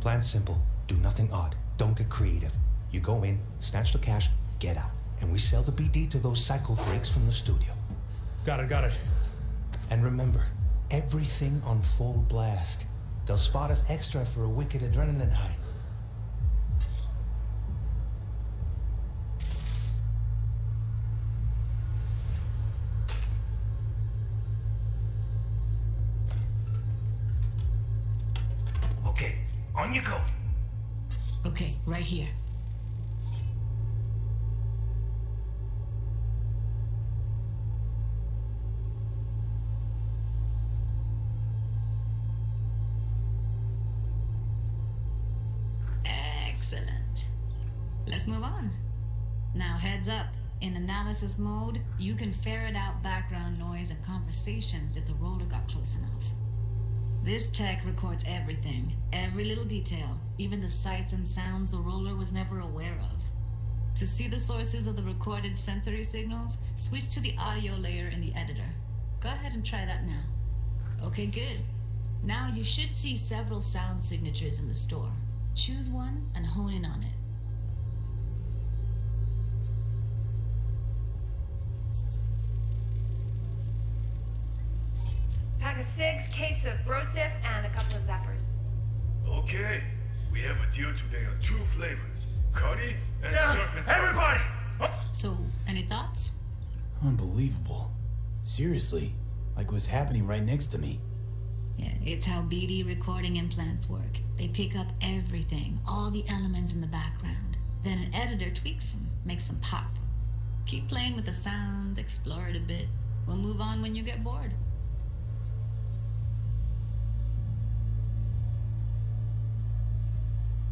Plan simple. Do nothing odd. Don't get creative. You go in, snatch the cash, get out. And we sell the BD to those psycho freaks from the studio. Got it. And remember, everything on full blast. They'll spot us extra for a wicked adrenaline high. Okay, on you go. Okay, right here. Excellent. Let's move on. Now heads up. In analysis mode, you can ferret out background noise and conversations if the roller got close enough. This tech records everything, every little detail, even the sights and sounds the roller was never aware of. To see the sources of the recorded sensory signals, switch to the audio layer in the editor. Go ahead and try that now. Okay, good. Now you should see several sound signatures in the store. Choose one and hone in on it. Pack of 6, case of Brosif, and a couple of zappers. Okay, we have a deal today on 2 flavors. Cuddy and surf and everybody! So, any thoughts? Unbelievable. Seriously, like what's happening right next to me. Yeah, it's how BD recording implants work. They pick up everything, all the elements in the background. Then an editor tweaks them, makes them pop. Keep playing with the sound, explore it a bit. We'll move on when you get bored.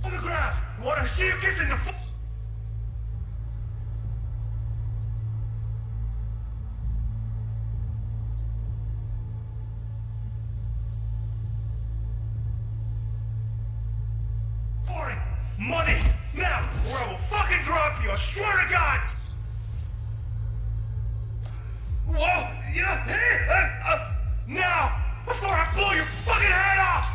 On the ground! Wanna see you kissing the Money! Now, or I will fucking drop you, I swear to God! Whoa! Yeah! Hey! Now! Before I blow your fucking head off!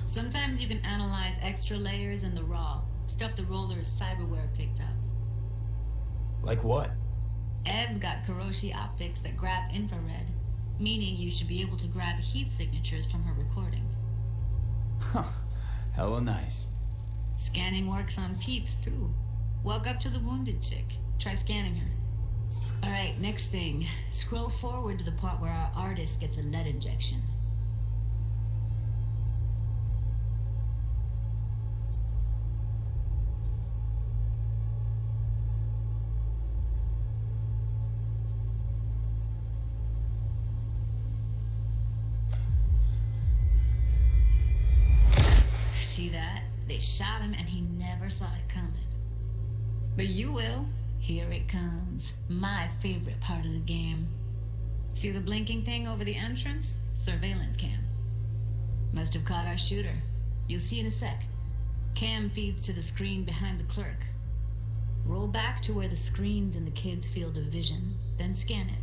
Sometimes you can analyze extra layers in the raw. Stuff the roller's cyberware picked up. Like what? Ev's got Kiroshi optics that grab infrared, meaning you should be able to grab heat signatures from her recording. Huh. Hella nice. Scanning works on peeps, too. Walk up to the wounded chick. Try scanning her. Alright, next thing. Scroll forward to the part where our artist gets a lead injection. See that? They shot him and he never saw it coming. But you will. Here it comes. My favorite part of the game. See the blinking thing over the entrance? Surveillance cam. Must have caught our shooter. You'll see in a sec. Cam feeds to the screen behind the clerk. Roll back to where the screen's in the kid's field of vision, then scan it.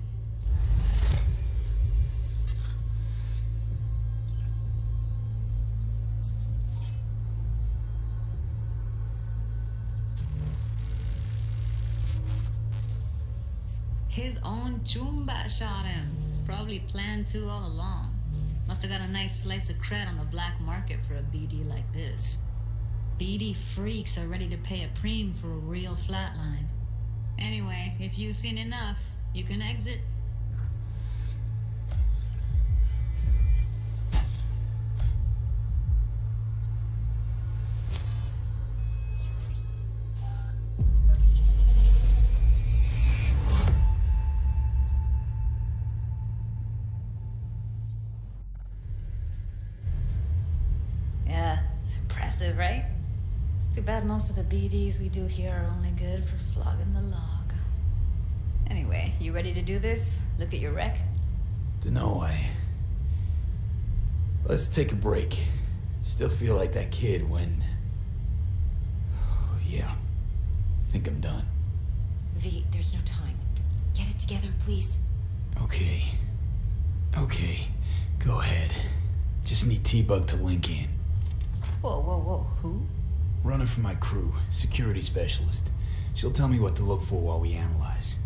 His own Chumba shot him. Probably planned to all along. Must have got a nice slice of cred on the black market for a BD like this. BD freaks are ready to pay a preem for a real flatline. Anyway, if you've seen enough, you can exit. Right? It's too bad most of the BDs we do here are only good for flogging the log. Anyway, you ready to do this? Look at your rec? Dunno, Let's take a break. Still feel like that kid when... Oh, yeah. Think I'm done. V, there's no time. Get it together, please. Okay. Okay. Go ahead. Just need T-Bug to link in. Whoa, whoa, whoa, who? Runner for my crew, security specialist. She'll tell me what to look for while we analyze.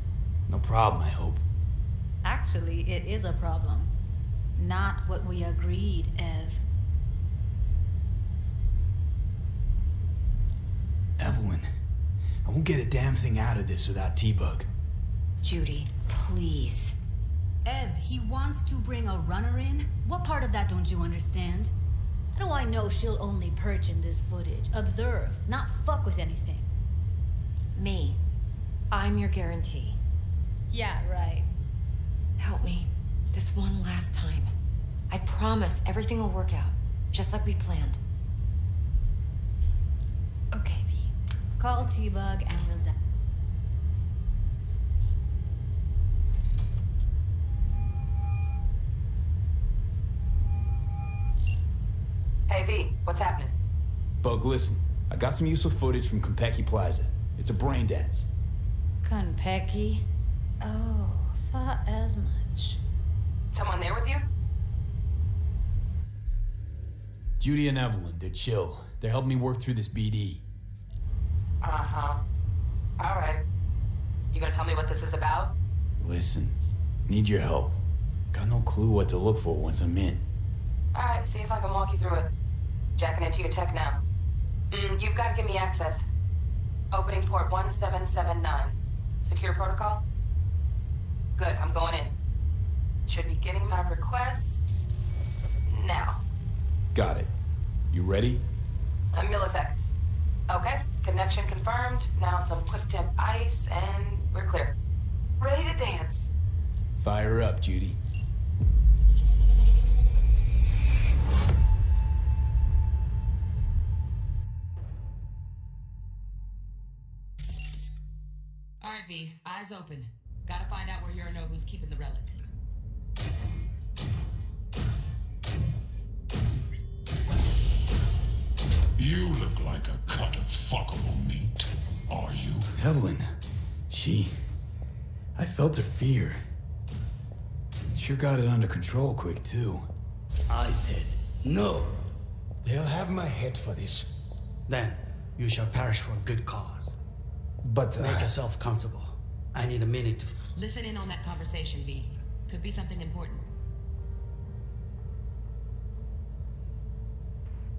No problem, I hope. Actually, it is a problem. Not what we agreed, Ev. Evelyn, I won't get a damn thing out of this without T-Bug. Judy, please. Ev, he wants to bring a runner in? What part of that don't you understand? How do I know she'll only perch in this footage? Observe, not fuck with anything. Me. I'm your guarantee. Yeah, right. Help me. This one last time. I promise everything will work out, just like we planned. Okay, V. Call T-Bug and we'll... Hey, V, what's happening? Bug, listen. I got some useful footage from Konpeki Plaza. It's a brain dance. Konpeki? Oh, thought as much. Someone there with you? Judy and Evelyn, they're chill. They're helping me work through this BD. Uh-huh. All right. You gonna tell me what this is about? Listen, need your help. Got no clue what to look for once I'm in. All right, see if I can walk you through it. Jacking into your tech now. You've got to give me access. Opening port 1779. Secure protocol? Good, I'm going in. Should be getting my request now. Got it. You ready? A millisec. Okay, connection confirmed. Now some quick temp ice and we're clear. Ready to dance. Fire up, Judy. All right, V. Eyes open. Gotta find out where Yorinobu's keeping the relic. fuckable meat, are you? Evelyn, I felt her fear. Sure got it under control quick, too. I said, no. They'll have my head for this. Then, you shall perish for a good cause. But, Make yourself comfortable. I need a minute to... Listen in on that conversation, V. Could be something important.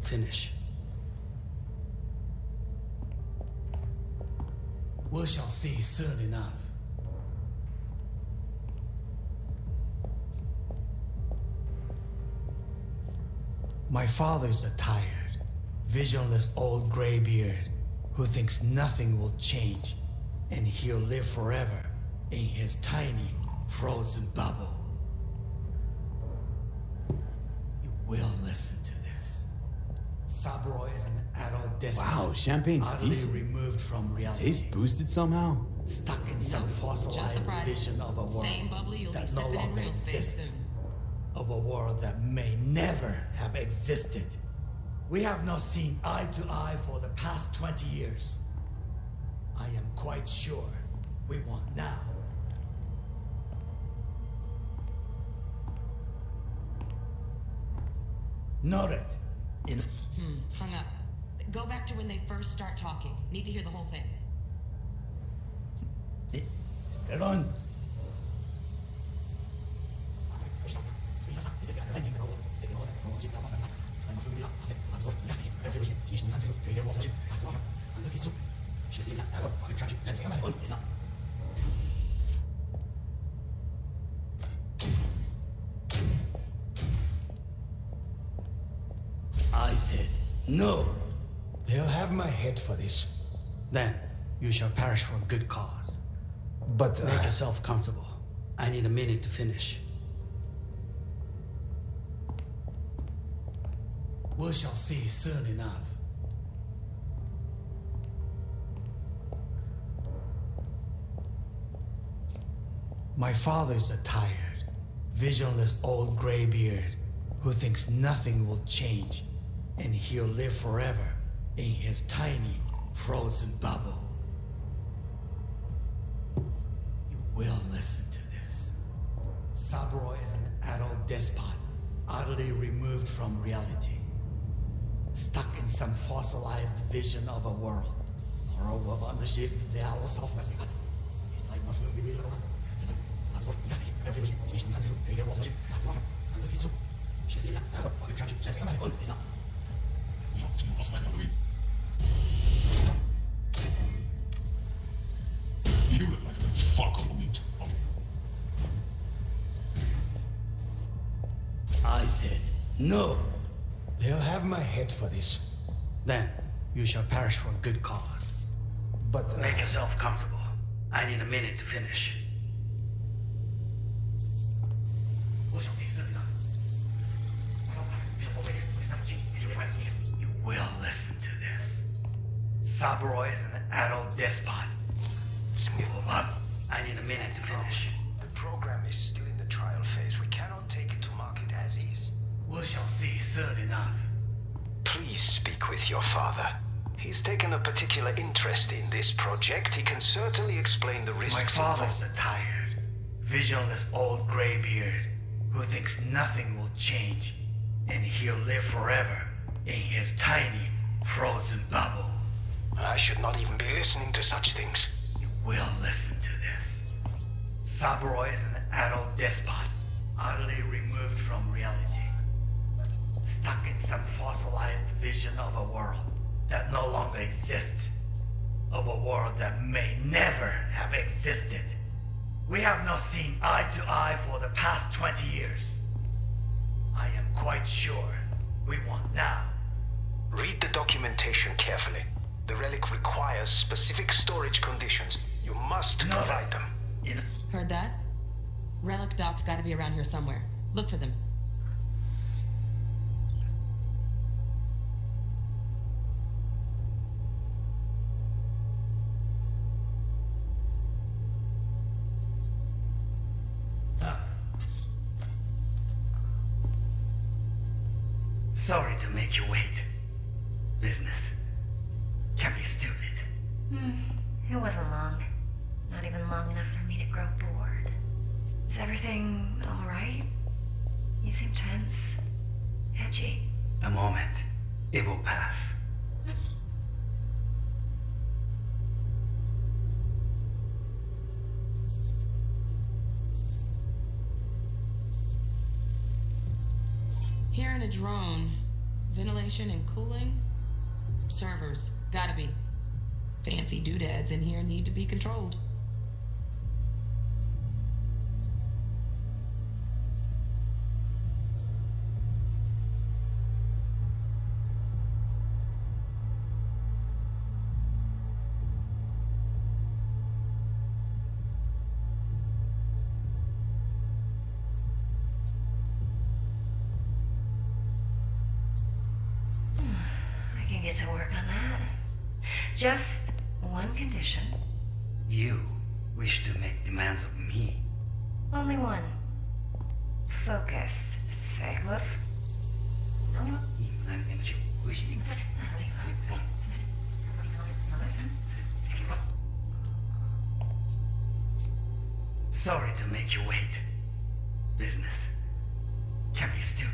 Finish. We shall see soon enough. My father's a tired, visionless old graybeard who thinks nothing will change and he'll live forever in his tiny, frozen bubble. You will listen to this. Saburo is an adult despot. Wow, champagne's decent. Removed from reality. Taste boosted somehow? Stuck in some fossilized vision of a world that no longer exists. Of a world that may never have existed. We have not seen eye to eye for the past 20 years. I am quite sure we want now. Noted. Hung up. Go back to when they first start talking. Need to hear the whole thing. Get on. I said, no. They'll have my head for this. Then, you shall perish for a good cause. But, Make yourself comfortable. I need a minute to finish. We shall see soon enough. My father's a tired, visionless old graybeard who thinks nothing will change and he'll live forever in his tiny, frozen bubble. You will listen to this. Saburo is an adult despot, utterly removed from reality. Stuck in some fossilized vision of a world. You look like a fuckable meat. I said, no. They'll have my head for this. Then, you shall perish for a good cause. But, Make yourself comfortable. I need a minute to finish. You will listen to this. Saburo is an adult despot. Move up. I need a minute to finish. The program is still in the trial phase. We cannot take it to market as is. We shall see soon enough. Please speak with your father. He's taken a particular interest in this project. He can certainly explain the risks. My father's a tired, visionless old graybeard who thinks nothing will change and he'll live forever in his tiny, frozen bubble. I should not even be listening to such things. You will listen to this. Saburo is an adult despot, utterly removed from reality. Stuck in some fossilized vision of a world that no longer exists. Of a world that may never have existed. We have not seen eye to eye for the past 20 years. I am quite sure we want now. Read the documentation carefully. The relic requires specific storage conditions. You must provide them. Heard that? Relic docs gotta be around here somewhere. Look for them. Sorry to make you wait. Business. Can't be stupid. It wasn't long. Not even long enough for me to grow bored. Is everything alright? You seem tense. Edgy. A moment. It will pass. Here in a drone, ventilation and cooling? Servers, gotta be. Fancy doodads in here need to be controlled. I can get to work on that. Just one condition. You wish to make demands of me. Only one. Focus, Cyclops. Sorry to make you wait. Business. Can't be stupid.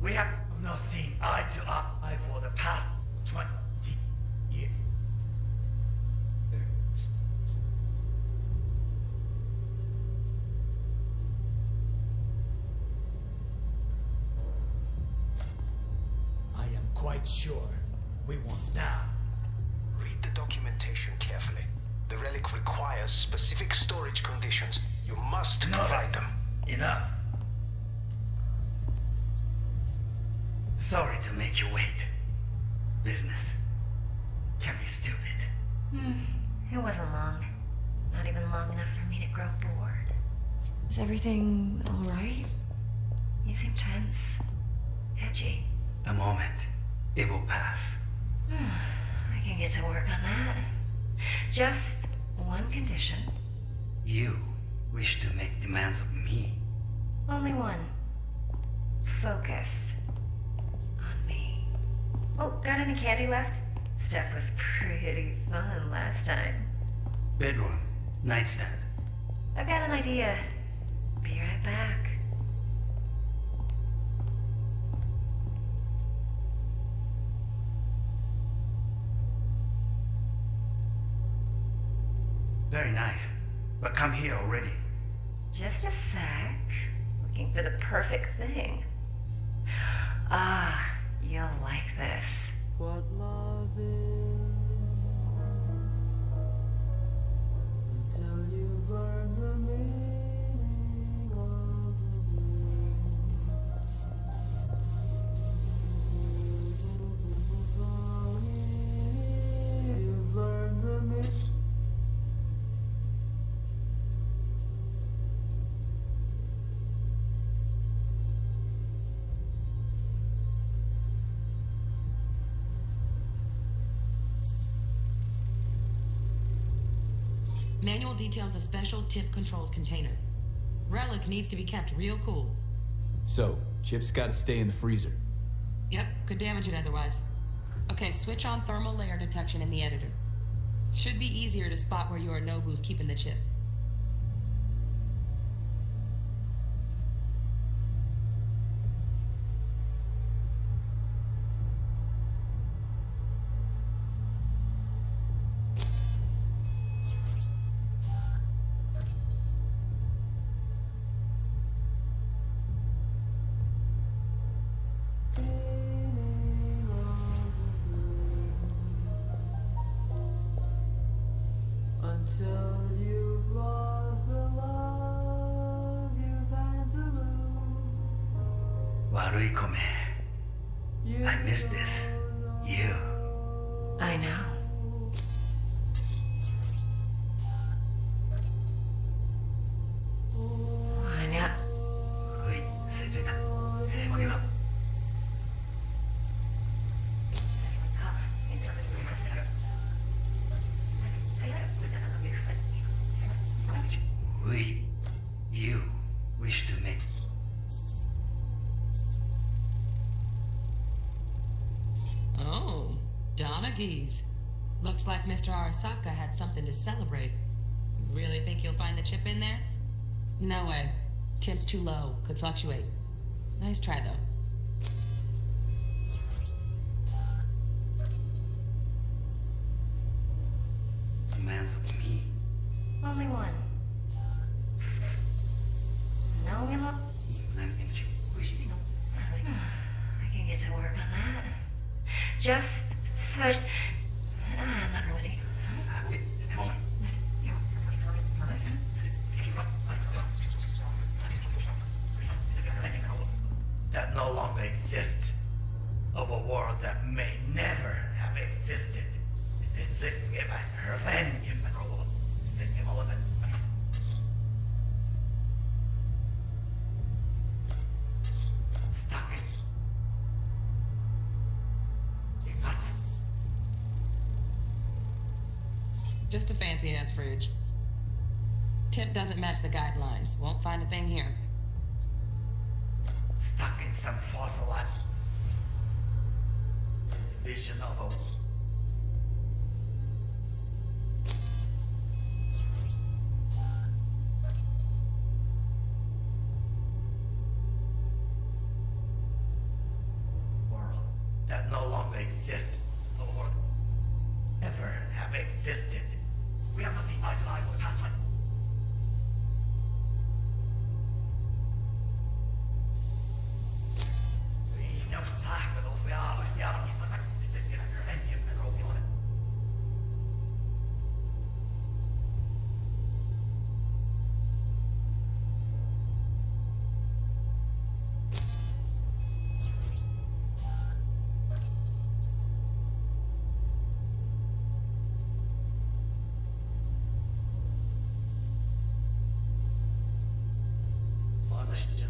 We have not seen eye to eye for the past 20 years. I am quite sure we won now. Read the documentation carefully. The relic requires specific storage conditions. You must provide them. Enough. Sorry to make you wait. Business. Can't be stupid. It wasn't long. Not even long enough for me to grow bored. Is everything alright? You seem tense. Edgy. A moment. It will pass. I can get to work on that. Just one condition. You wish to make demands of me. Only one. Focus. Oh, got any candy left? Stuff was pretty fun last time. Bedroom. Nightstand. I've got an idea. Be right back. Very nice. But come here already. Just a sec. Looking for the perfect thing. Ah. You'll like this. What love is until you learn the meaning of the you've learned the meaning. Manual details a special tip-controlled container. Relic needs to be kept real cool. So, chips gotta stay in the freezer. Yep, could damage it otherwise. Okay, switch on thermal layer detection in the editor. Should be easier to spot where Yorinobu's keeping the chip. Until Warui-kome. I miss this. You. I know. Anya. Ui, seizui na. Mori wa. Ui, you wish to make. Oh, Donaghy's. Looks like Mr. Arasaka had something to celebrate. Really think you'll find the chip in there? No way. Temp's too low. Could fluctuate. Nice try, though. Demands of me. Only one. No, Milo? I can get to work on that. Just such. I'm not ready. That no longer exists. Of a world that may never have existed. It exists if I heard any mineral. Stop it. You're nuts. Just a fancy-ass fridge. Tip doesn't match the guidelines. Won't find a thing here. Stuck in some fossilized division of a world that no longer exists or ever have existed. We have to see eye to eye with past life.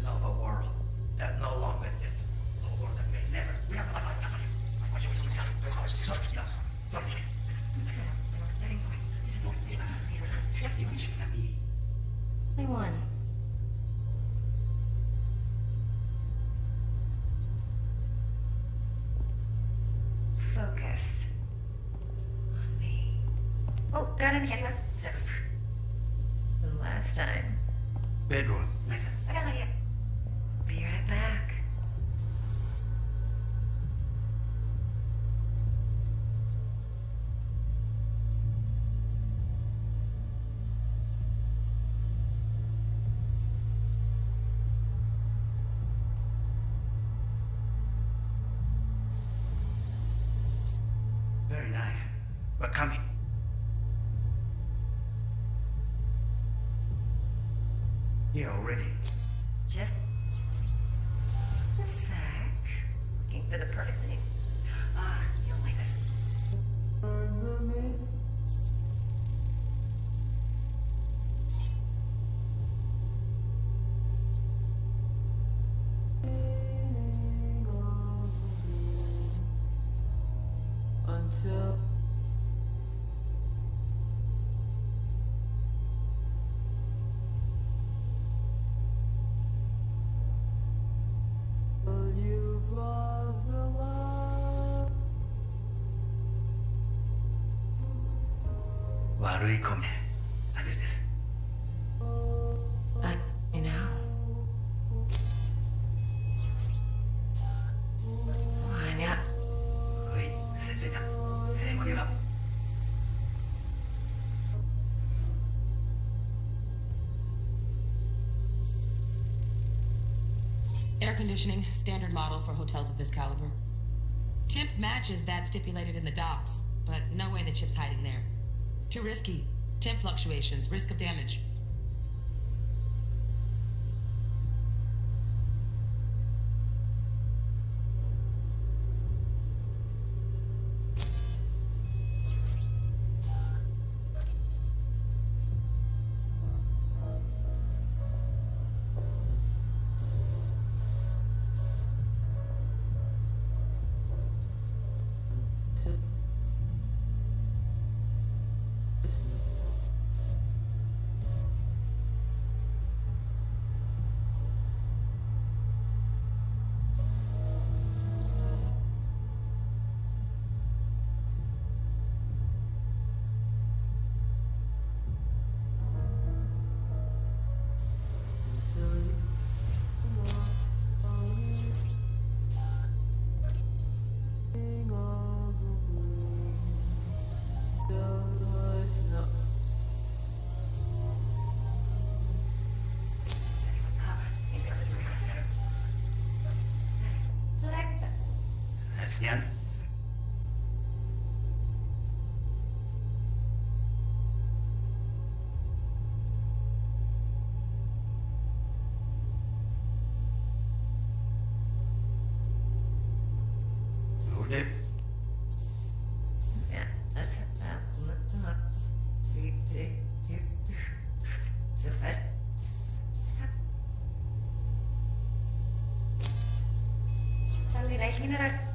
Of a world that no longer exists, a world that may never. We have Only one. Focus on me. Oh, got in here. The last time. Bedroom. Listen. I got an idea. Be right back. Very nice. But come here. Here already. Just a sec. Looking for the perfect thing. Ah, you'll like this. Until you've lost the love. Warui-kome. I miss this. I know. Anya. Ui, seizui na. Mori wa. Air conditioning, standard model for hotels of this caliber. Temp matches that stipulated in the docs, but no way the chip's hiding there. Too risky. Temp fluctuations, risk of damage. Scan. Loaded. Yeah, that's that. So fast. Dale, la general.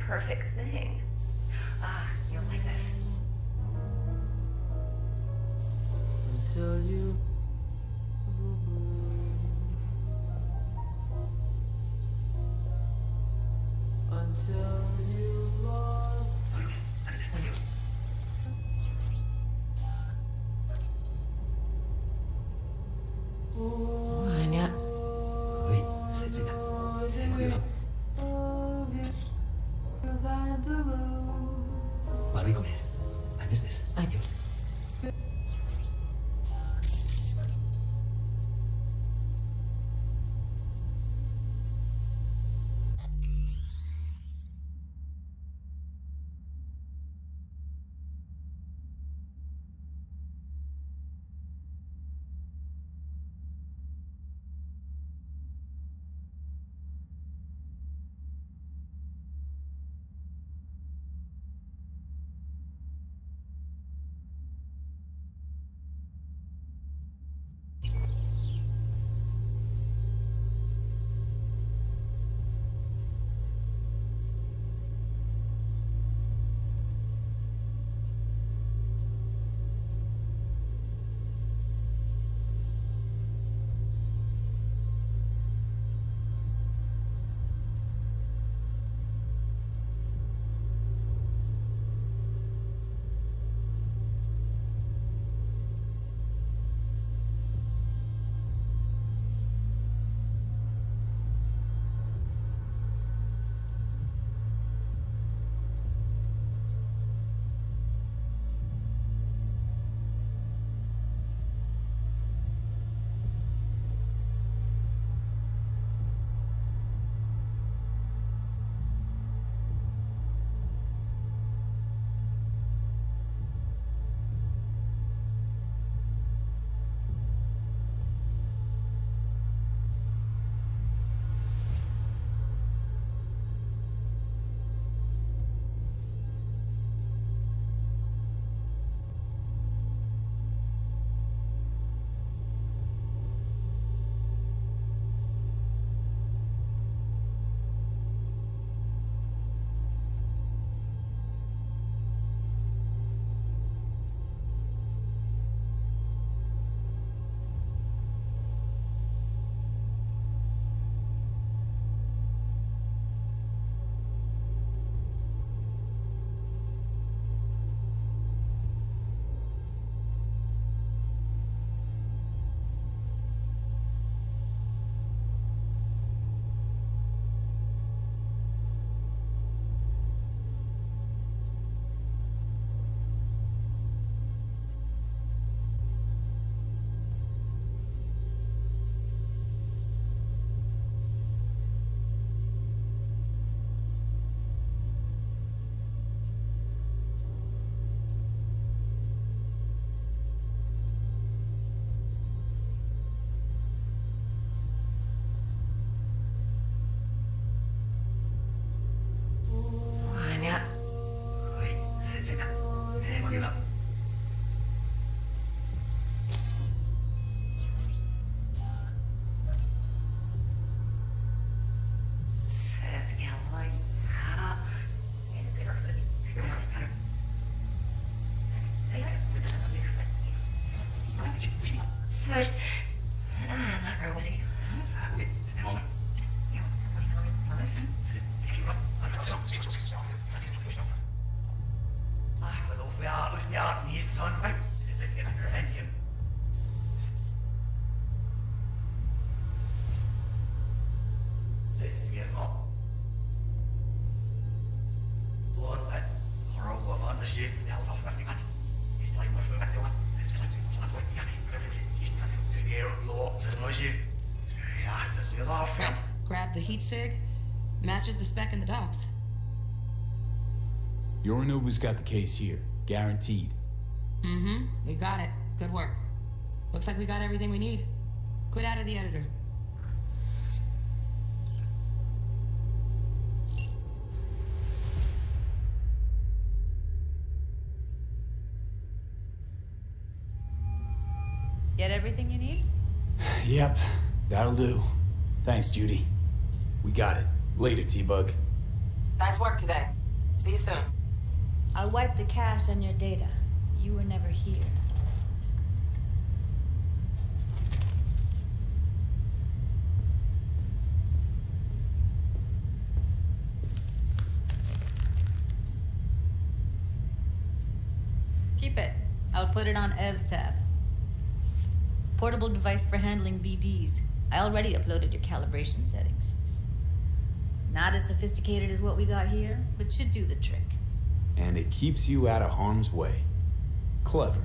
Perfect thing. Ah, you'll like this. Until you lost. Aня. Ой, сидzi. Dziękuję. Provide the love. Switch. Not really. Right. Grab the heat sig. Matches the spec in the docs. Yorinobu's got the case here. Guaranteed. Mm-hmm. We got it. Good work. Looks like we got everything we need. Quit out of the editor. Get everything you need? Yep, that'll do. Thanks, Judy. We got it. Later, T-Bug. Nice work today. See you soon. I'll wipe the cache on your data. You were never here. Keep it. I'll put it on Ev's tab. Portable device for handling BDs. I already uploaded your calibration settings. Not as sophisticated as what we got here, but should do the trick. And it keeps you out of harm's way. Clever.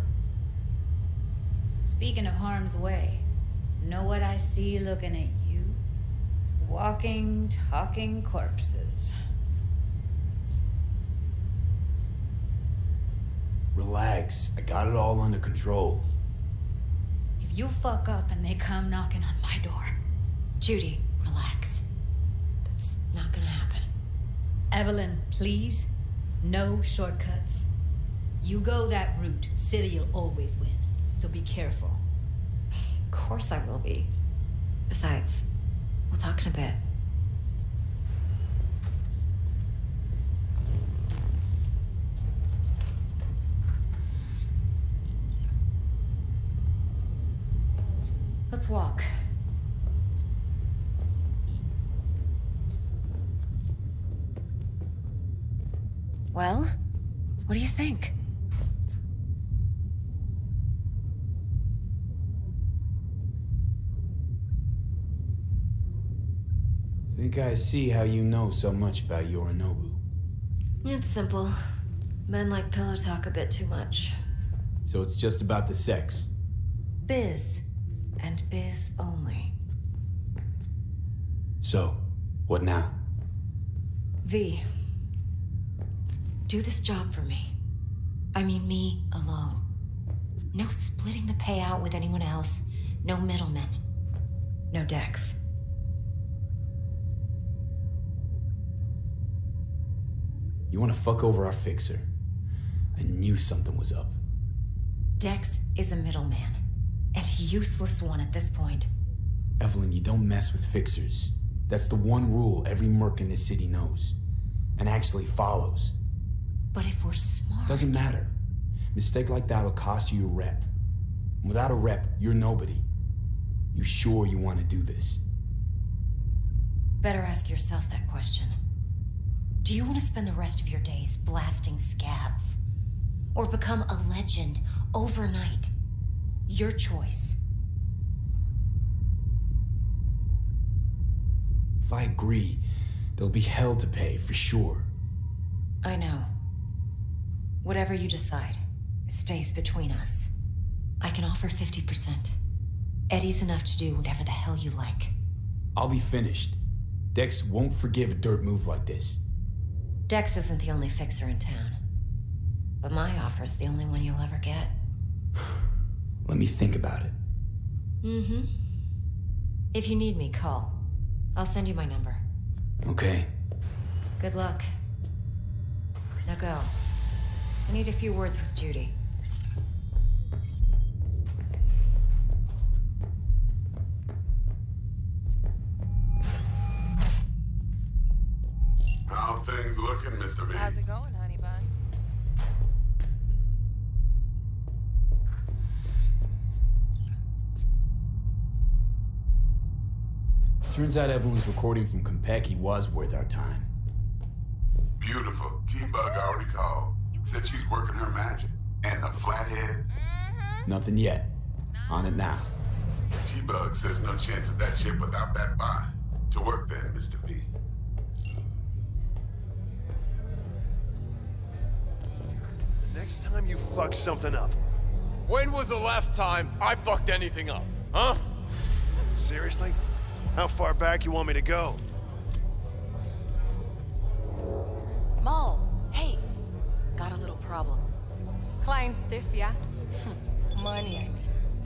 Speaking of harm's way, know what I see looking at you? Walking, talking corpses. Relax. I got it all under control. If you fuck up and they come knocking on my door... Judy, relax. That's not gonna happen. Evelyn, please. No shortcuts. You go that route, City'll always win. So be careful. Of course I will be. Besides, we'll talk in a bit. Let's walk. Well, what do you think? Think I see how you know so much about Yorinobu. It's simple. Men like pillow talk a bit too much. So it's just about the sex. Biz. And biz only. So, what now? V. Do this job for me. I mean me alone. No splitting the payout with anyone else. No middlemen. No Dex. You want to fuck over our fixer? I knew something was up. Dex is a middleman. And a useless one at this point. Evelyn, you don't mess with fixers. That's the one rule every merc in this city knows. And actually follows. But if we're smart... Doesn't matter. Mistake like that'll cost you your rep. And without a rep, you're nobody. You sure you want to do this? Better ask yourself that question. Do you want to spend the rest of your days blasting scabs? Or become a legend overnight? Your choice. If I agree, there'll be hell to pay, for sure. I know. Whatever you decide, it stays between us. I can offer 50%. Eddie's enough to do whatever the hell you like. I'll be finished. Dex won't forgive a dirt move like this. Dex isn't the only fixer in town. But my offer's the only one you'll ever get. Let me think about it. Mm-hmm. If you need me, call. I'll send you my number. Okay. Good luck. Now go. I need a few words with Judy. How things looking, Mr. B? How's it going, honey bun? Turns out everyone's recording from Konpeki was worth our time. Beautiful. T-Bug already called. Said she's working her magic. And the flathead? Nothing yet. On it now. T-Bug says no chance of that ship without that buy. To work then, Mr. B. Next time you fuck something up. When was the last time I fucked anything up? Huh? Seriously? How far back you want me to go? Mo, hey. Got a little problem. Client stiff, yeah? Money, I mean.